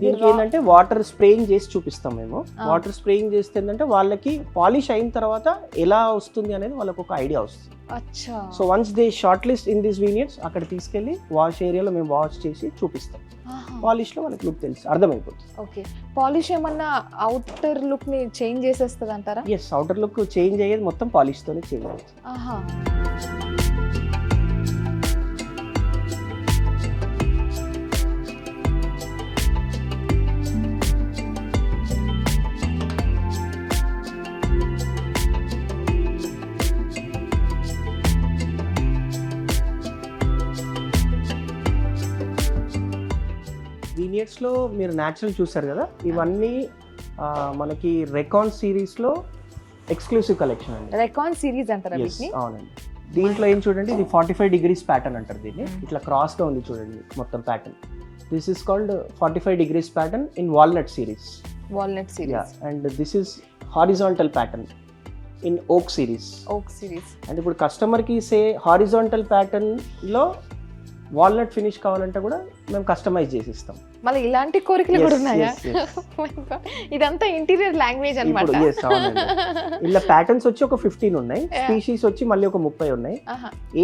దీనికి ఏంటంటే వాటర్ స్ప్రేయింగ్ చేసి చూపిస్తాం మేము. వాటర్ స్ప్రేయింగ్ చేస్తే ఏంటంటే వాళ్ళకి పాలిష్ అయిన తర్వాత ఎలా వస్తుంది అనేది వాళ్ళకి ఒక ఐడియా వస్తుంది. అచ్చా. So once they shortlist in this veneers అక్కడ తీసుకెళ్లి వాష్ ఏరియాలో మేము వాష్ చేసి చూపిస్తాం. పాలిష్ లో వాళ్ళకి లుక్ తెలుసు, అర్థమైపోతుంది. ఓకే. పాలిష్ ఏమన్నా అవుటర్ లుక్ ని చేంజ్ చేసేస్తుంది అంటారా? ఎస్, అవుటర్ లుక్ చేంజ్ అయ్యేది మొత్తం పాలిష్ తోనే చేంజ్ అవుతుంది. వీనియర్స్ లో మీరు న్యాచురల్ చూసారు కదా, ఇవన్నీ మనకి రెకాన్ సిరీస్ లో ఎక్స్క్లూసివ్ కలెక్షన్ అండి. రెకాన్ సిరీస్ అంటారా వీటిని? అవునండి. దీంట్లో ఏం చూడండి, ఇది 45 degrees ప్యాటర్న్ అంటారు దీన్ని. ఇట్లా క్రాస్ గా ఉంది చూడండి మొత్తం pattern. This is called 45 degrees pattern in walnut series. Walnut series. And this is horizontal pattern in ఓక్ సిరీస్. ఓక్ సిరీస్. అండ్ ఇప్పుడు కస్టమర్ కి సే హారిజాంటల్ ప్యాటర్న్ లో వాల్నట్ ఫినిష్ కావాలంటే కూడా మేము కస్టమైజ్ చేసి ఇస్తాం. మళ్ళీ ఇలాంటి కోరికలు కూడా ఉన్నాయా? ఇదంతా ఇంటీరియర్ లాంగ్వేజ్ అన్నమాట. ఇలా ప్యాటర్న్స్ వచ్చి ఒక 15 ఉన్నాయి, స్పీషీస్ వచ్చి మళ్ళీ ఒక 30 ఉన్నాయి.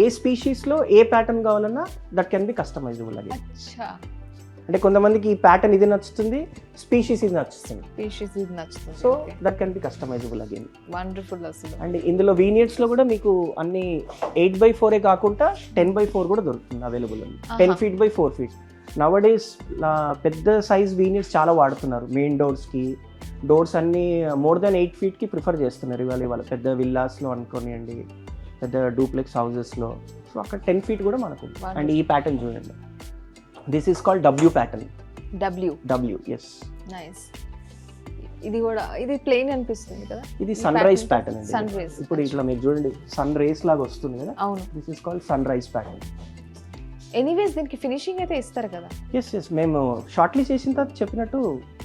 ఏ స్పీషీస్ లో ఏ ప్యాటర్న్ కావాలన్నా దట్ కెన్ బి కస్టమైజబుల్. అది అంటే కొంతమందికి ఈ ప్యాటర్న్ ఇది నచ్చుతుంది, స్పీషీస్ ఇది నచ్చుతుంది, so that can be customisable again. Wonderful అసలు. అండ్ ఇందులో వీనియర్స్ లో కూడా మీకు అన్ని 8x4 కాకుండా 10x4 కూడా దొరుకుతుంది అవైలబుల్ ఉంది. 10 feet by 4 feet. నవడేస్ పెద్ద సైజ్ వీనియర్స్ చాలా వాడుతున్నారు. మెయిన్ డోర్స్ అన్ని మోర్ దాన్ 8 feet కి ప్రిఫర్ చేస్తున్నారు ఇవాళ పెద్ద విల్లాస్లో అనుకోనియండి, పెద్ద డూప్లెక్స్ హౌసెస్లో. సో అక్కడ 10 feet కూడా మనకు. అండ్ ఈ ప్యాటర్న్ చూడండి, this is called W pattern. W, yes. Nice. ఇది కూడా ఇది ప్లెయిన్ అనిపిస్తుంది కదా? ఇది సన్ రైజ్ ప్యాటర్న్ అండి. సన్ రైజ్ ఇప్పుడు ఇట్లా మీరు చూడండి సన్ రేస్ లాగా వస్తుంది కదా? అవును. This is called sunrise pattern. Anyways దీనికి ఫినిషింగ్ అయితే ఇస్తారు కదా? ఎస్ మేము షార్ట్లీ చేసిన తర్వాత చెప్పినట్టు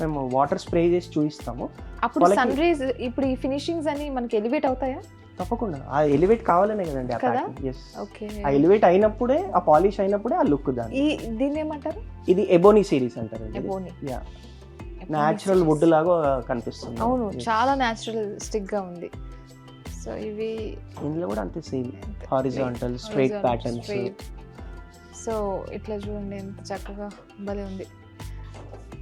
మేము వాటర్ స్ప్రే చేసి చూపిస్తాము. అప్పుడు సన్ రైజ్ ఇప్పుడు ఈ ఫినిషింగ్స్ అన్ని మనకి ఎలివేట్ అవుతాయా? తప్పకుండా. ఆ ఎలివేట్ కావాలనే కదండి ఆ ప్యాటర్న్. yes. ఓకే. ఆ ఎలివేట్ అయినప్పుడే, ఆ పాలిష్ అయినప్పుడే ఆ లుక్ దాని. దీన్ని ఏమంటారు? ఇది ఎబోనీ సిరీస్ అంటారు. ఎబోనీ. యా, న్యాచురల్ వుడ్ లాగా కనిపిస్తుంది. అవును, చాలా న్యాచురల్ స్టిక్ గా ఉంది. సో ఇవి ఇందులో కూడా అంతే same horizontal straight patterns. So ఇట్లా చూడండి ఎంత చక్కగా భలే ఉంది.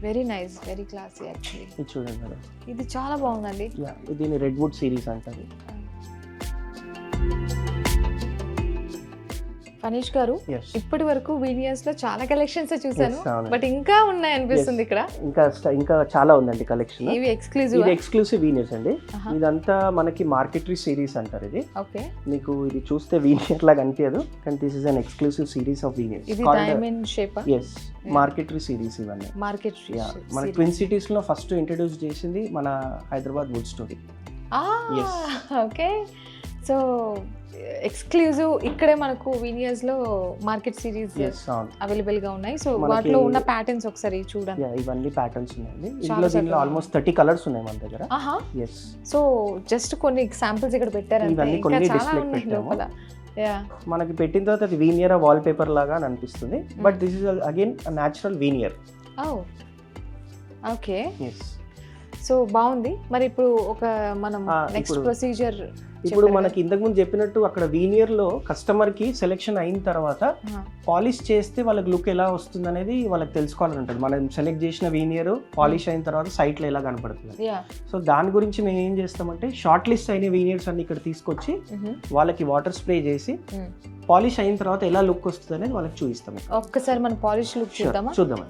Very nice, very classy actually. ఇది చూడండి మేడం, ఇది చాలా బాగుందండి. యా, దీన్ని రెడ్ వుడ్ సిరీస్ అంటారు. ఫనీష్ గారు, ఇప్పటి వరకు వీడియోస్ లో చాలా కలెక్షన్స్ చూసాను, బట్ ఇంకా ఉన్నాయి అనిపిస్తుంది ఇక్కడ. ఇంకా చాలా ఉందండి కలెక్షన్. ఇవి ఎక్స్క్లూజివ్. ఇది ఎక్స్క్లూసివ్ వీనియర్స్ అండి. ఇదంతా మనకి మార్కెటరీ సిరీస్ అంటారు. ఇది ఓకే. మీకు ఇది చూస్తే వీనియర్ లాగా అనిపించదు, కానీ this is an exclusive series of veneers. ఇది diamond shape. yes, marquetry series ఇవన్నీ. మార్కెటరీ. మన ట్విన్ సిటీస్ లో ఫస్ట్ ఇంట్రడ్యూస్ చేసింది మన Hyderabad wood story. Okay. So exclusive ఇక్కడే మనకు వీనియర్స్ లో మార్కెట్ సిరీస్ అవైలబుల్ గా ఉన్నాయి. సో వాటిలో ఉన్న ప్యాటర్న్స్ ఒకసారి చూడండి. ఇవన్నీ ప్యాటర్న్స్ ఉన్నాయండి. దీనిలో ఆల్మోస్ట్ 30 కలర్స్ ఉన్నాయి మన దగ్గర. yes. సో జస్ట్ కొన్ని ఎగ్జాంపుల్స్ ఇక్కడ పెట్టారంటే ఇంకా చాలా ఉన్నాయి లోపల. మనకి పెట్టిన తర్వాత అది వీనియర్ వాల్ పేపర్ లాగా అనిపిస్తుంది, but this is again natural veneer. Okay. So బాగుంది. మరి ఇప్పుడు ఒక మనం నెక్స్ట్ ప్రొసీజర్, ఇప్పుడు మనకి ఇంతకు ముందు చెప్పినట్టు అక్కడ వీనియర్ లో కస్టమర్ కి సెలెక్షన్ అయిన తర్వాత పాలిష్ చేస్తే వాళ్ళకి లుక్ ఎలా వస్తుంది అనేది వాళ్ళకి తెలుసుకోవాలని ఉంటుంది. మనం సెలెక్ట్ చేసిన వీనియర్ పాలిష్ అయిన తర్వాత సైట్ లో ఎలా కనపడుతుంది. సో దాని గురించి మేము ఏం చేస్తామంటే షార్ట్ లిస్ట్ అయిన వీనియర్స్ అన్ని ఇక్కడ తీసుకొచ్చి వాళ్ళకి వాటర్ స్ప్రే చేసి పాలిష్ అయిన తర్వాత ఎలా లుక్ వస్తుంది అనేది వాళ్ళకి చూపిస్తాం. ఒక్కసారి మనం పాలిష్ లుక్ చూద్దామండి.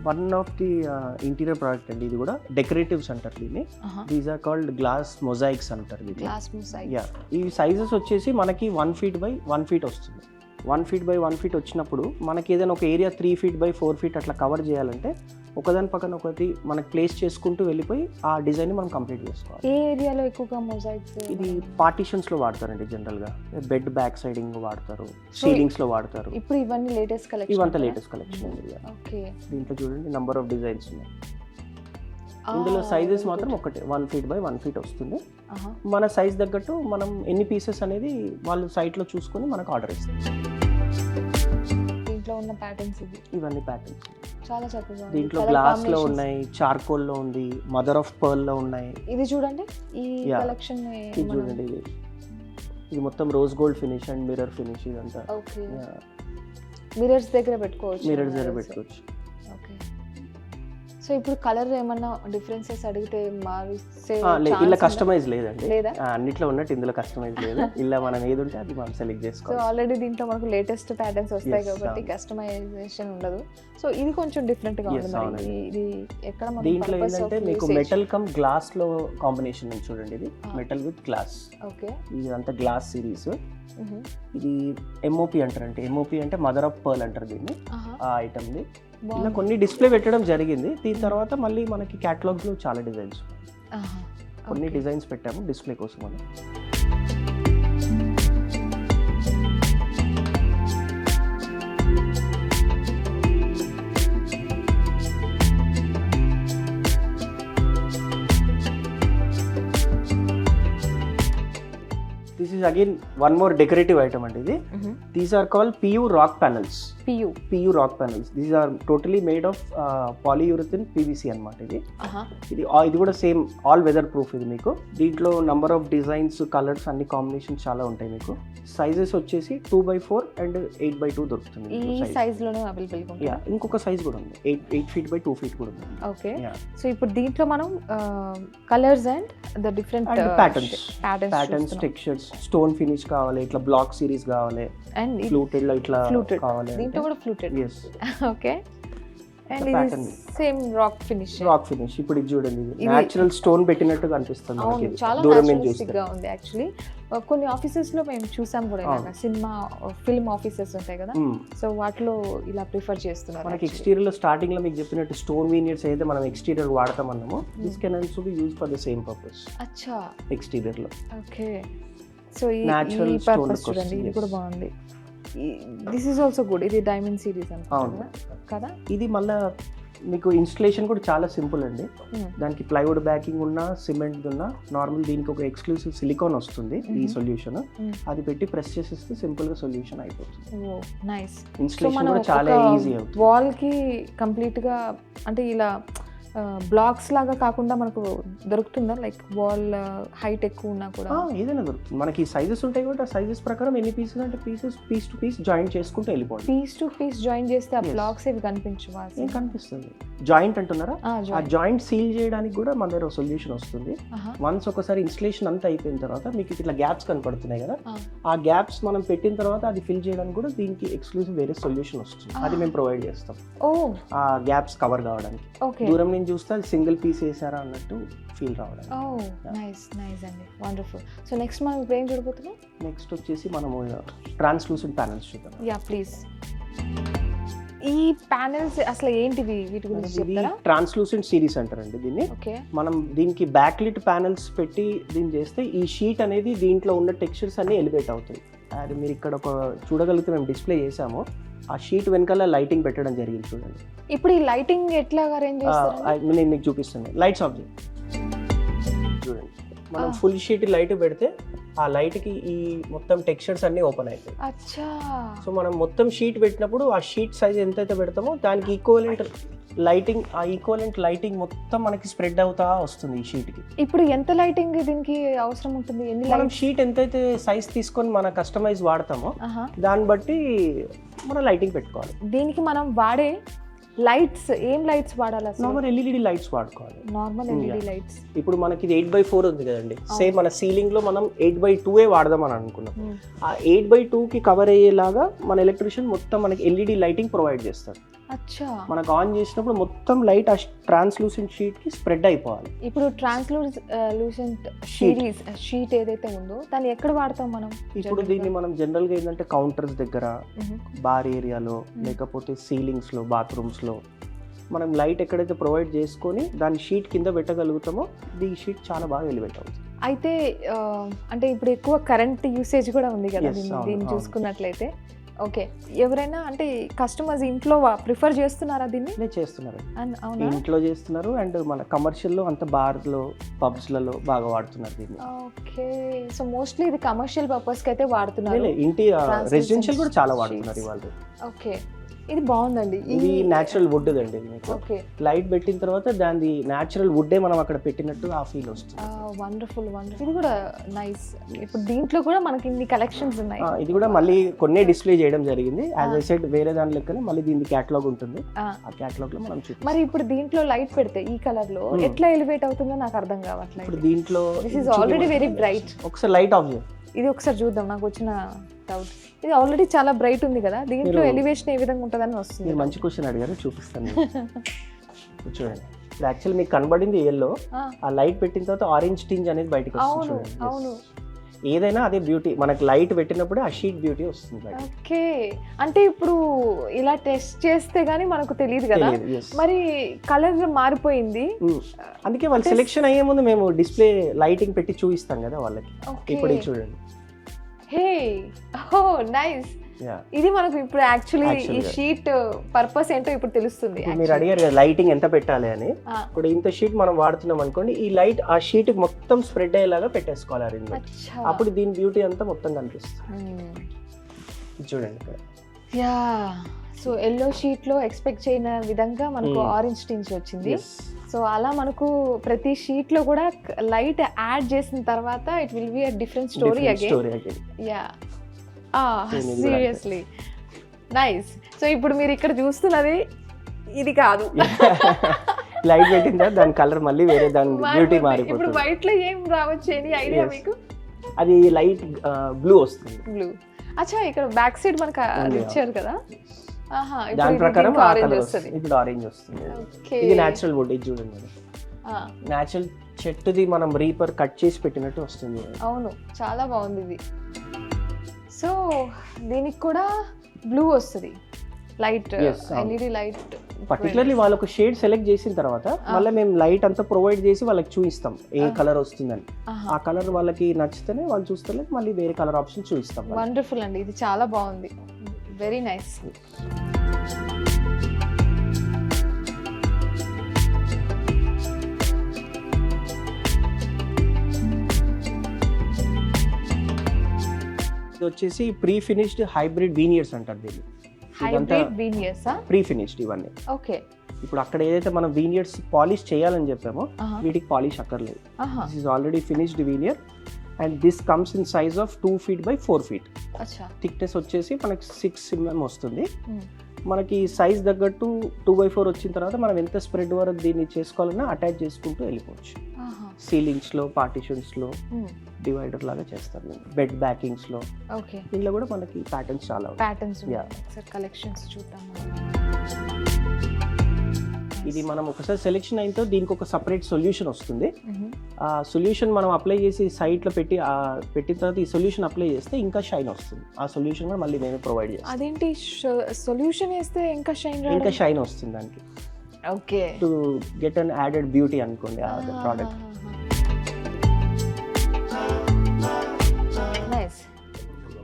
One of the interior product అండి ఇది కూడా, డెకరేటివ్స్ అంటారు దీన్ని. దీస్ ఆర్ కాల్డ్ గ్లాస్ మొజాయిక్స్ అంటారు దీన్ని. Glass mosaic. యా, ఈ సైజెస్ వచ్చేసి మనకి 1 feet by 1 feet వస్తుంది. 1 feet by 1 feet వచ్చినప్పుడు మనకి ఏదైనా ఒక ఏరియా 3 feet by 4 feet అట్లా కవర్ చేయాలంటే ఒకదాని పక్కన ఒకటి మనకి ప్లేస్ చేసుకుంటూ వెళ్ళిపోయి ఆ డిజైన్ మనం కంప్లీట్ చేసుకోవాలి. ఏ ఏరియాలో ఎక్కువగా మొజాయిక్స్? ఇది పార్టీషన్స్ లో వాడతారండి జనరల్ గా, బెడ్ బ్యాక్ సైడింగ్ వాడతారు, సీలింగ్స్ లో వాడతారు. ఇప్పుడు ఇవన్నీ లేటెస్ట్ కలెక్షన్? ఇవంతా లేటెస్ట్ కలెక్షన్ అండి. ఓకే. దీంట్లో చూడండి నంబర్ ఆఫ్ డిజైన్స్ ఉన్నాయి. ఇందులో సైజెస్ మాత్రం ఒకటే 1 feet by 1 feet వస్తుంది. మన సైజ్ తగ్గట్టు మనం ఎన్ని పీసెస్ అనేది వాళ్ళు సైట్లో చూసుకొని మనకు ఆర్డర్ ఇస్తారు. దీంట్లో ఉన్న ప్యాటర్న్స్ ఇవన్నీ ప్యాటర్న్స్ చాలా చక్కగా. దీంట్లో గ్లాస్ లో ఉన్నాయి, చార్కోల్ లో ఉంది, మదర్ ఆఫ్ పర్ల్ లో ఉన్నాయి. ఇది చూడండి, ఈ కలెక్షన్ ఇది చూడండి, ఇది మొత్తం rose gold finish and mirror finish ఇదంతా. ఓకే. మిర్రర్స్ దగ్గర పెట్టుకోవచ్చు. మిర్రర్స్ దగ్గర పెట్టుకోవచ్చు. ఓకే. సో ఇప్పుడు కలర్ ఏమన్నా డిఫరెన్సెస్ అడిగితే మారిస్తే ఇలా కస్టమైజ్ లేదండి, అన్నిట్లో ఉన్నట్టు ఇందులో కస్టమైజ్ లేదు. ఇలా మనం ఏది ఉంటే అది మనం సెలెక్ట్ చేసుకోవాలి. సో ఆల్రెడీ దీంట్లో మనకు లేటెస్ట్ ప్యాటర్న్స్ వస్తాయి కాబట్టి కస్టమైజేషన్ ఉండదు. సో ఇది కొంచెం డిఫరెంట్ గా ఉంది. మరి ఇది ఎక్కడ మనం దీంట్లో ఏంటంటే మీకు మెటల్ కమ్ గ్లాస్ లో కాంబినేషన్ ఉంది చూడండి. ఇది మెటల్ విత్ గ్లాస్. ఓకే. ఇది అంతా గ్లాస్ సిరీస్. ఇది ఎంఓపి అంటారంటే, ఎంఓపి అంటే మదర్ ఆఫ్ పర్ల్ అంటారు దీన్ని. ఆ ఐటమ్ ది ఇలా కొన్ని డిస్ప్లే పెట్టడం జరిగింది. దీని తర్వాత మళ్ళీ మనకి క్యాటలాగ్స్ లో చాలా డిజైన్స్ కొన్ని డిజైన్స్ పెట్టాము డిస్ప్లే కోసం అని. This is again one more decorative item and ఇది. These are called PU rock panels. PU rock panels. These are totally made of polyurethane PVC అన్నమాట ఇది. ఇది కూడా సేమ్ ఆల్ వెదర్ ప్రూఫ్ ఇది మీకు. దీంట్లో నంబర్ ఆఫ్ డిజైన్స్, కలర్స్ అన్ని combinations చాలా ఉంటాయి మీకు. సైజెస్ వచ్చేసి 2x4 అండ్ 8x2 దొరుకుతుంది. ఈ సైజ్ లోనే అవైలబుల్ గా ఉంది. ఇంకొక సైజ్ కూడా ఉంది, 8 feet by 2 feet కూడా ఉంది. ఓకే. సో ఇప్పుడు దీంట్లో మనం colours and the different patterns, textures, stone finish కావాలి, ఇట్లా బ్లాక్ సిరీస్ కావాలి, అండ్ ఫ్లూటెడ్ లో ఇట్లా కావాలి. దీంట్లో కూడా ఫ్లూటెడ్. yes. ఓకే. అండ్ ఇది సేమ్ రాక్ ఫినిష్. ఇప్పుడు ఇది చూడండి, ఇది నేచురల్ స్టోన్ పెట్టినట్టు కనిపిస్తుంది మనకి. చాలా నేచురలిస్టిక్ గా ఉంది యాక్చువల్లీ. కొన్ని ఆఫీసెస్ లో మేము చూసాం కూడా, ఇలాగా సినిమా ఫిల్మ్ ఆఫీసెస్ ఉంటాయి కదా, సో వాటిలో ఇలా ప్రిఫర్ చేస్తున్నారు. మనకి ఎక్స్టీరియర్ లో స్టార్టింగ్ లో మీకు చెప్పినట్టు స్టోన్ వీనియర్స్ అయితే మనం ఎక్స్టీరియర్ వాడతాం అన్నాము. This can also be used for the same purpose. అచ్చా. ఎక్స్టీరియర్ లో. ఓకే. సో ఈ పర్పస్ చూడండి, ఇది కూడా బాగుంది. This is also good. ఇది డైమండ్ సిరీస్ అనుకుంటా కదా. ఇది మళ్ళీ మీకు ఇన్స్టలేషన్ కూడా చాలా సింపుల్ అండి. దానికి ప్లైవుడ్ బ్యాకింగ్ ఉన్నా, సిమెంట్ ఉన్నా, నార్మల్ దీనికి ఒక ఎక్స్క్లూసివ్ సిలికాన్ వస్తుంది ఈ సొల్యూషన్. అది పెట్టి ప్రెస్ చేసేస్తే సింపుల్ గా సొల్యూషన్ అయిపోతుంది. నైస్. ఇన్స్టలేషన్ కూడా చాలా ఈజీ అవుతుంది. వాల్ కి కంప్లీట్ గా అంటే ఇలా బ్లాక్స్ లాగా కాకుండా మనకు దొరుకుతుందా? లైక్ వాల్ హైట్ ఎక్కువ ఉన్నా కూడా ఏదైనా దొరుకుతుంది. మనకి సైజెస్ ఉంటాయి కాబట్టి ఆ సైజెస్ ప్రకారం ఎన్ని పీసెస్ అంటే పీస్ టు పీస్ జాయింట్ చేసుకుంటూ వెళ్ళిపోవాలి. పీస్ టు పీస్ జాయిన్ చేస్తే ఆ బ్లాక్స్ ఏవి కనిపించవా? ఏం కనిపిస్తుంది. జాయింట్ అంటున్నారా? ఆ జాయింట్ సీల్ చేయడానికి కూడా మన దగ్గర సొల్యూషన్ వస్తుంది. వన్స్ ఒకసారి ఇన్స్టలేషన్ అంతా అయిపోయిన తర్వాత మీకు ఇట్లా గ్యాప్స్ కనపడుతున్నాయి కదా, ఆ గ్యాప్స్ మనం పెట్టిన తర్వాత అది ఫిల్ చేయడానికి కూడా దీనికి ఎక్స్క్లూసివ్ వేరే సొల్యూషన్ వస్తుంది. అది మేము ప్రొవైడ్ చేస్తాం ఆ గ్యాప్స్ కవర్ కావడానికి. దూరం నుంచి చూస్తే అది సింగిల్ పీస్ వేసారా అన్నట్టు ఫీల్ రావడానికి. నైస్ అండి, వండర్ఫుల్. సో నెక్స్ట్ మనం ఇప్పుడు ఏం చూడబోతున్నాం? నెక్స్ట్ వచ్చేసి మనము ట్రాన్స్లూసెంట్ ప్యానెల్స్ చూద్దాం. Yeah please. ఈ ప్యానెల్స్ అసలు ఏంటివి, వీటి గురించి చెప్తారా? ట్రాన్స్లూసెంట్ సిరీస్ అంటారండి దీన్ని. మనం దీనికి బ్యాక్ లిట్ ప్యానెల్స్ పెట్టి దీన్ని చేస్తే ఈ షీట్ అనేది దీంట్లో ఉన్న టెక్స్చర్స్ అన్ని ఎలివేట్ అవుతాయి. అది మీరు ఇక్కడ ఒక చూడగలిగితే మేము డిస్ప్లే చేసాము. ఆ షీట్ వెనకాల లైటింగ్ పెట్టడం జరిగింది చూడండి. ఇప్పుడు ఈ లైటింగ్ ఎట్లా అరేంజ్ చేస్తారు? నేను మీకు చూపిస్తాను. లైట్స్ ఆఫ్ చేయండి చూడండి. మనం ఫుల్ షీట్ లైట్ పెడితే ఆ లైట్కి ఈ మొత్తం టెక్స్చర్స్ అన్ని ఓపెన్ అవుతాయి. అచ్చా. సో మనం మొత్తం షీట్ పెట్టినప్పుడు ఆ షీట్ సైజ్ ఎంతైతే పెడతామో దానికి ఈక్వలెంట్ లైటింగ్, ఆ ఈక్వలెంట్ లైటింగ్ మొత్తం మనకి స్ప్రెడ్ అవుతా వస్తుంది ఈ షీట్కి. ఇప్పుడు ఎంత లైటింగ్ దీనికి అవసరం ఉంటుంది? మనం షీట్ ఎంతైతే సైజ్ తీసుకొని మన కస్టమైజ్ వాడతామో దాన్ని బట్టి మనం లైటింగ్ పెట్టుకోవాలి. దీనికి మనం వాడే లైట్స్ ఏం లైట్స్ వాడాలి? నార్మల్ ఎల్ఈడి లైట్స్ వాడుకోవాలి. Normal LED lights. ఇప్పుడు మనకి 8x4 ఉంది కదండి, సేమ్ మన సీలింగ్ లో మనం 8x2 వాడదాం అని అనుకున్నాం. ఆ 8x2 కి కవర్ అయ్యేలాగా మన ఎలక్ట్రీషియన్ మొత్తం మనకి ఎల్ఈడి లైటింగ్ ప్రొవైడ్ చేస్తారు. అచ్చా, మనకు ఆన్ చేసినప్పుడు మొత్తం లైట్ ఆ ట్రాన్స్లూసెంట్ షీట్ కి స్ప్రెడ్ అయిపోవాలి. ఇప్పుడు ట్రాన్స్లూసెంట్ షీట్ ఏదైతే ఉందో దాన్ని ఎక్కడ వాడతాం మనం? ఇప్పుడు దీన్ని మనం జనరల్ గా ఏంటంటే కౌంటర్స్ దగ్గర, బార్ ఏరియాలో, లేకపోతే సీలింగ్స్ లో, బాత్రూమ్స్ లో మనం లైట్ ఎక్కడైతే ప్రొవైడ్ చేసుకొని దాని షీట్ కింద పెట్టగలుగుతామో ఈ షీట్ చాలా బాగా ఎలివేట్ అవుతుంది. అయితే అంటే ఇప్పుడు ఎక్కువ కరెంట్ యూసేజ్ కూడా ఉంది కదా Yes, అవును, దీన్ని అవును. చూసుకున్నట్లయితే. ఓకే, ఎవరైనా అంటే కస్టమర్స్ ఇంట్లో ప్రిఫర్ చేస్తున్నారా దీన్ని? చేస్తున్నారు, అవునా? ఇంట్లో చేస్తున్నారు అండ్ మన కమర్షియల్లో అంత బార్లో, పబ్స్లలో బాగా వాడుతున్నారు దీన్ని. ఓకే, సో మోస్ట్లీ ఇది కమర్షియల్ పర్పస్ కి అయితే వాడుతున్నారు. ఇంటి Translucent రెసిడెన్షియల్ కూడా చాలా sheets. వాడుతున్నారు ఇవాళ. ఓకే, ఇది బాగుందండి. ఇది న్యాచురల్ వుడ్ అండి. మీకు ఓకే, లైట్ పెట్టిన తర్వాత దాని న్యాచురల్ వుడ్డే మనం అక్కడ పెట్టినట్టు ఆ ఫీల్ వస్తుంది. Wonderful wonderful. ఇది కూడా నైస్. ఇప్పుడు దీంట్లో కూడా మనకి ఇన్ని కలెక్షన్స్ ఉన్నాయి. ఇది కూడా మళ్ళీ కొన్ని డిస్ప్లే చేయడం జరిగింది. యాజ్ ఐ సెడ్ వేరే దాని లెక్కనే మళ్ళీ దీని క్యాటలాగ్ ఉంటుంది. ఆ క్యాటలాగ్ లో మనం చూస్తాం. మరి ఇప్పుడు దీంట్లో లైట్ పెడితే ఈ కలర్ లో ఎట్లా ఎలివేట్ అవుతుందో నాకు అర్థం కావట్లేదు. ఇప్పుడు దీంట్లో this is already very bright. ఒకసారి లైట్ ఆఫ్ చేయండి. ఇది ఒకసారి చూద్దాం, నాకు వచ్చిన డౌట్. ఇది ఆల్రెడీ చాలా బ్రైట్ ఉంది కదా, దీంట్లో ఎలివేషన్ ఏ విధంగా ఉంటుందని వస్తుంది. మీరు మంచి క్వశ్చన్ అడిగారు, చూపిస్తాను. చూడండి, యాక్చువల్ మీకు కనబడింది ఎల్లో, ఆ లైట్ పెట్టిన తర్వాత ఆరెంజ్ టింజ్ అనేది బయటకు వస్తుంది. అవును చూడండి, అవును. ఏదైనా అదే బ్యూటీ. మనకి లైట్ పెట్టినప్పుడు ఆ షీట్ బ్యూటీ వస్తుంది. ఓకే, అంటే ఇప్పుడు ఇలా టెస్ట్ చేస్తే గానీ మనకు తెలియదు కదా, మరి కలర్ మారిపోయింది. అందుకే వాళ్ళు సెలెక్షన్ అయ్యే ముందు మేము డిస్ప్లే లైటింగ్ పెట్టి చూపిస్తాం కదా వాళ్ళకి. ఇప్పుడు ఇది చూడండి. హే, ఓ నైస్. ఇది మనకు ఇప్పుడు యాక్చువల్లీ ఈ షీట్ పర్పస్ ఏంటో ఇప్పుడు తెలుస్తుంది. మీరు అడిగారు కదా లైటింగ్ ఎంత పెట్టాలి అని. ఇప్పుడు ఇంత షీట్ మనం వాడుతున్నాం అనుకోండి, ఈ లైట్ ఆ షీట్ కి మొత్తం స్ప్రెడ్ అయ్యేలాగా పెట్టేసుకోవాలి అరేంజ్మెంట్. అప్పుడు దీని బ్యూటీ అంతా మొత్తం కనిపిస్తుంది. చూడండి ఇక్కడ. యా, సో ఎల్లో షీట్ లో ఎక్స్పెక్ట్ చేయని విధంగా మనకు ఆరెంజ్ టింజ్ వచ్చింది. సో అలా మనకు ప్రతి షీట్ లో కూడా లైట్ యాడ్ చేసిన తర్వాత it will be a different story again. Yeah, seriously nice. So ఇప్పుడు మీరు ఇక్కడ చూస్తున్నది ఇది కాదు. లైట్ పెట్టిందా దాని కలర్ మళ్ళీ వేరే, దాని బ్యూటీ మారిపోతుంది. ఇప్పుడు వైట్ లో ఏం రావచ్చు అని ఐడియా మీకు? అది లైట్ బ్లూ వస్తుంది. బ్లూ. అచ్చా, ఇక్కడ బ్యాక్ సైడ్ మనకు ఇచ్చారు కదా, దాని ప్రకారం ఇప్పుడు ఆరెంజ్ వస్తుంది. ఇది నేచురల్ వుడ్. ఇది చూడండి, నేచురల్ చెట్టుది మనం రీపర్ కట్ చేసి పెట్టినట్టు వస్తుంది. అవును, చాలా బాగుంది ఇది. సో దీనికి కూడా బ్లూ వస్తుంది లైట్, ఎల్ఈడి లైట్. పర్టికులర్లీ వాళ్ళకు షేడ్ సెలెక్ట్ చేసిన తర్వాత మళ్ళీ మేము లైట్ అంతా ప్రొవైడ్ చేసి వాళ్ళకి చూపిస్తాం ఏ కలర్ వస్తుందని. ఆ కలర్ వాళ్ళకి నచ్చితేనే వాళ్ళు చూస్తే మళ్ళీ వేరే కలర్ ఆప్షన్ చూపిస్తాం. వండర్ఫుల్ అండి, ఇది చాలా బాగుంది, వెరీ నైస్. ఇది వచ్చేసి ప్రీ ఫినిష్డ్ హైబ్రిడ్ వీనియర్స్ అంటారు దీన్ని. హైబ్రిడ్ వీనియర్స్ ప్రీ ఫినిష్డ్ ఇవన్నీ. ఓకే, ఇప్పుడు అక్కడ ఏదైతే మనం వీనియర్స్ పాలిష్ చేయాలని చెప్పామో వీటికి పాలిష్ అక్కర్లేదు. This is already finished veneer and this comes in size of 2 feet by 4 feet. Thickness వచ్చేసి మనకి 6 mm వస్తుంది. మనకి సైజ్ తగ్గట్టు 2x4 వచ్చిన తర్వాత మనం ఎంత స్ప్రెడ్ వరకు దీన్ని చేసుకోవాలన్నా అటాచ్ చేసుకుంటూ వెళ్ళిపోవచ్చు. సీలింగ్స్ లో, పార్టిషన్స్ లో డివైడర్ లాగా చేస్తారు. బెడ్ బ్యాకింగ్స్ లో దీనిలో కూడా మనకి ప్యాటర్న్స్ చాలా కలెక్షన్స్ చూద్దాం. ఇది మనం ఒకసారి సెలెక్షన్ అయిన తర్వాత దీనికి ఒక సపరేట్ సొల్యూషన్ వస్తుంది. ఆ సొల్యూషన్ మనం అప్లై చేసి సైట్లో పెట్టిన తర్వాత ఈ సొల్యూషన్ అప్లై చేస్తే ఇంకా షైన్ వస్తుంది. ఆ సొల్యూషన్ కూడా మళ్ళీ నేను ప్రొవైడ్ చేస్తాను. అదేంటి సొల్యూషన్ వేస్తే ఇంకా షైన్ వస్తుంది దానికి. Okay, to get an added beauty అనుకోండి ఆ ప్రోడక్ట్. నైస్.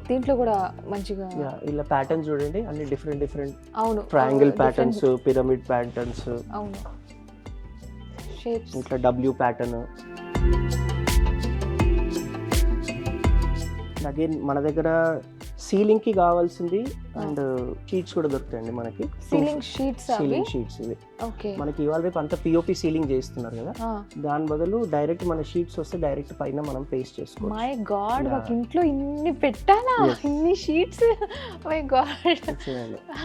దీంట్లో కూడా మంచిగా ఇలా ప్యాటర్న్స్ చూడండి, అన్ని డిఫరెంట్. అవును, ట్రయాంగిల్ ప్యాటర్న్స్, పిరమిడ్ ప్యాటర్న్స్, అవును, షేప్స్, ఇట్లా డబ్ల్యూ ప్యాటర్న్. అగైన్ మన దగ్గర సీలింగ్ కి కావాల్సింది అండ్ షీట్స్ కూడా దొరుకుతాయండి మనకి. సీలింగ్ షీట్స్ ఇవి మనకి ఇవాళ రేపు అంతా పిఓపి సీలింగ్ చేస్తున్నారు కదా, దాని బదులు డైరెక్ట్ మన షీట్స్ వస్తే డైరెక్ట్ పైన మనం పేస్ట్ చేసుకోవచ్చు. మై గాడ్, ఒక ఇంట్లో ఇన్ని పెట్టానా, ఇన్ని sheets, my god.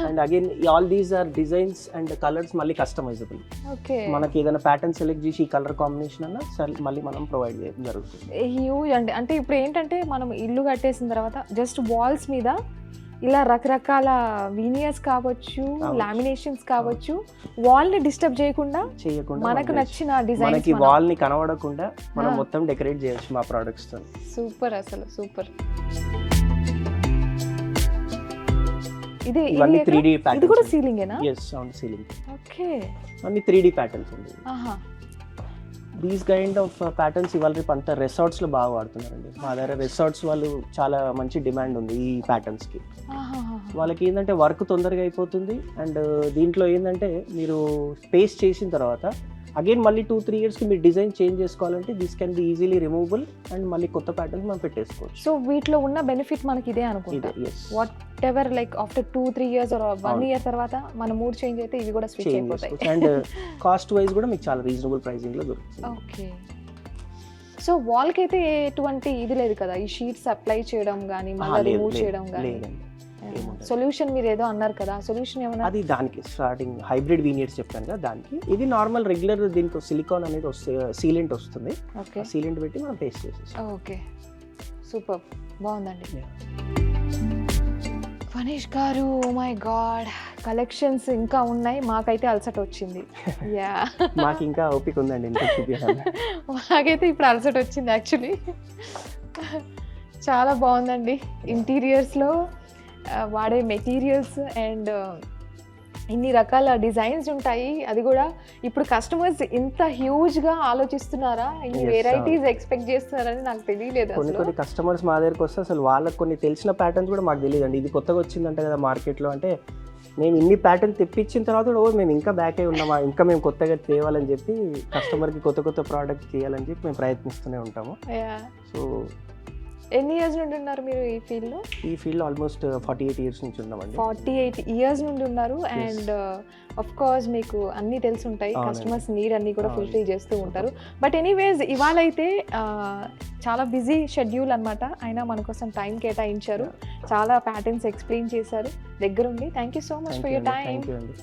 And again all these are designs and colours మళ్ళీ కస్టమైజబుల్. ఓకే, మనకి ఏదైనా ప్యాటర్న్ సెలెక్ట్ చేసి ఈ కలర్ కాంబినేషన్ అన్నా మళ్ళీ మనం ప్రొవైడ్ చేయడం జరుగుతుంది. హ్యూజ్ అండి. అంటే ఇప్పుడు ఏంటంటే మనం ఇల్లు కట్టేసిన తర్వాత జస్ట్ వాల్స్ మీద ఇలా రకరకాల వీనియర్స్ కావచ్చు, కావచ్చు. లామినేషన్స్ కావచ్చు, వాల్ ని డిస్టర్బ్ చేయకుండా మనకు నచ్చిన డిజైన్స్ మనకి వాల్ ని కనబడకుండా మనం ఆ. మొత్తం డెకరేట్ చేయొచ్చు మా ప్రొడక్ట్స్ తో. సూపర్, అసలు సూపర్. ఇది ఇవన్నీ 3D ఇది ప్యాటర్న్స్. కూడా సీలింగేనా? yes అవును సీలింగ్. ఓకే. అన్ని 3D ప్యాటర్న్స్ ఉంది. ఆహా. దీస్ కైండ్ ఆఫ్ ప్యాటర్న్స్ ఇవాళ రేపు అంతా రిసార్ట్స్ లో బాగా వాడుతున్నారండి. మా దగ్గర రిసార్ట్స్ వాళ్ళు చాలా మంచి డిమాండ్ ఉంది ఈ ప్యాటర్న్స్ కి. ఆహాహా. వాళ్ళకి ఏంటంటే వర్క్ తొందరగా అయిపోతుంది అండ్ దీంట్లో ఏంటంటే మీరు స్పేస్ చేసిన తర్వాత అగైన్ మళ్ళీ 2-3 ఇయర్స్కి మీరు డిజైన్ చేంజ్ చేసుకోవాలంటే this can be easily removable and మళ్ళీ కొత్త ప్యాటర్న్స్ మనం పెట్టేసుకోవచ్చు. సో వీటిలో ఉన్న బెనిఫిట్ మనకి ఇదే అనుకుంటా. What ever like after 2-3 years or 1 year తర్వాత మన మూడ్ చేంజ్ అయితే ఇవి కూడా స్విచ్ అయిపోతాయి. అండ్ కాస్ట్ వైజ్ కూడా మీకు చాలా రీజనబుల్ ప్రైసింగ్ లో దొరుకుతుంది. ఓకే. సో వాల్ కి అయితే ఎటువంటి ఇది లేదు కదా, ఈ షీట్స్ అప్లై చేయడం కానీ మళ్ళీ రిమూవ్ చేయడం కానీ? లేదండి. సొల్యూషన్ మీరు ఏదో అన్నారు కదా, సొల్యూషన్ ఏమన్నా? అది దానికి స్టార్టింగ్ హైబ్రిడ్ వీనియర్స్ చెప్పాను కదా దానికి. ఇది నార్మల్ రెగ్యులర్ దీంట్లో సిలికాన్ అనేది వస్తుంది, సీలెంట్ వస్తుంది. ఓకే. సీలెంట్ పెట్టి మనం పేస్ట్ చేసేస్తాం. ఓకే, సూపర్, బాగుందండి. ఫనీష్ గారు, ఓ మై గాడ్, కలెక్షన్స్ ఇంకా ఉన్నాయి. మాకైతే అలసట వచ్చింది. యా, మాకు ఇంకా ఓపిక ఉందండి ఇంకా చూపించాలి. మాకైతే ఇప్పుడు అలసట వచ్చింది యాక్చువల్లీ. చాలా బాగుందండి. ఇంటీరియర్స్లో వాడే మెటీరియల్స్ అండ్ ఇన్ని రకాల డిజైన్స్ ఉంటాయి. అది కూడా ఇప్పుడు కస్టమర్స్ ఇంత హ్యూజ్గా ఆలోచిస్తున్నారా, ఇన్ని Yes, వెరైటీస్ ఎక్స్పెక్ట్ చేస్తున్నారని నాకు తెలియలేదు కొన్ని అసలు. కొన్ని కస్టమర్స్ మా దగ్గరకు వస్తే అసలు వాళ్ళకి కొన్ని తెలిసిన ప్యాటర్న్స్ కూడా మాకు తెలియదు అండి. ఇది కొత్తగా వచ్చిందంట కదా మార్కెట్లో అంటే మేము ఇన్ని ప్యాటర్న్ తెప్పించిన తర్వాత కూడా మేము ఇంకా బ్యాక్ అయి ఉన్నామా, ఇంకా మేము కొత్తగా తేవాలని చెప్పి కస్టమర్కి కొత్త కొత్త ప్రోడక్ట్ చేయాలని చెప్పి మేము ప్రయత్నిస్తూనే ఉంటాము. Yeah. సో ఎన్ని ఇయర్స్ నుండి ఉన్నారు మీరు ఈ ఫీల్డ్లో? ఈ ఫీల్డ్లో ఆల్మోస్ట్ 48 ఇయర్స్ నుంచి ఉన్నామండి. 48 ఇయర్స్ నుండి ఉన్నారు. అండ్ ఆఫ్ కోర్స్ మీకు అన్నీ తెలిసి ఉంటాయి, అవునండి. కస్టమర్స్ నీడ్ అన్నీ కూడా అవును. ఫుల్ఫిల్ చేస్తూ ఉంటారు. బట్ ఎనీవేస్ ఇవాళ అయితే చాలా బిజీ షెడ్యూల్ అనమాట, అయినా మన కోసం టైం కేటాయించారు, చాలా ప్యాటర్న్స్ ఎక్స్ప్లెయిన్ చేశారు దగ్గరుండి. Thank you so much for your time. Thank you అండి.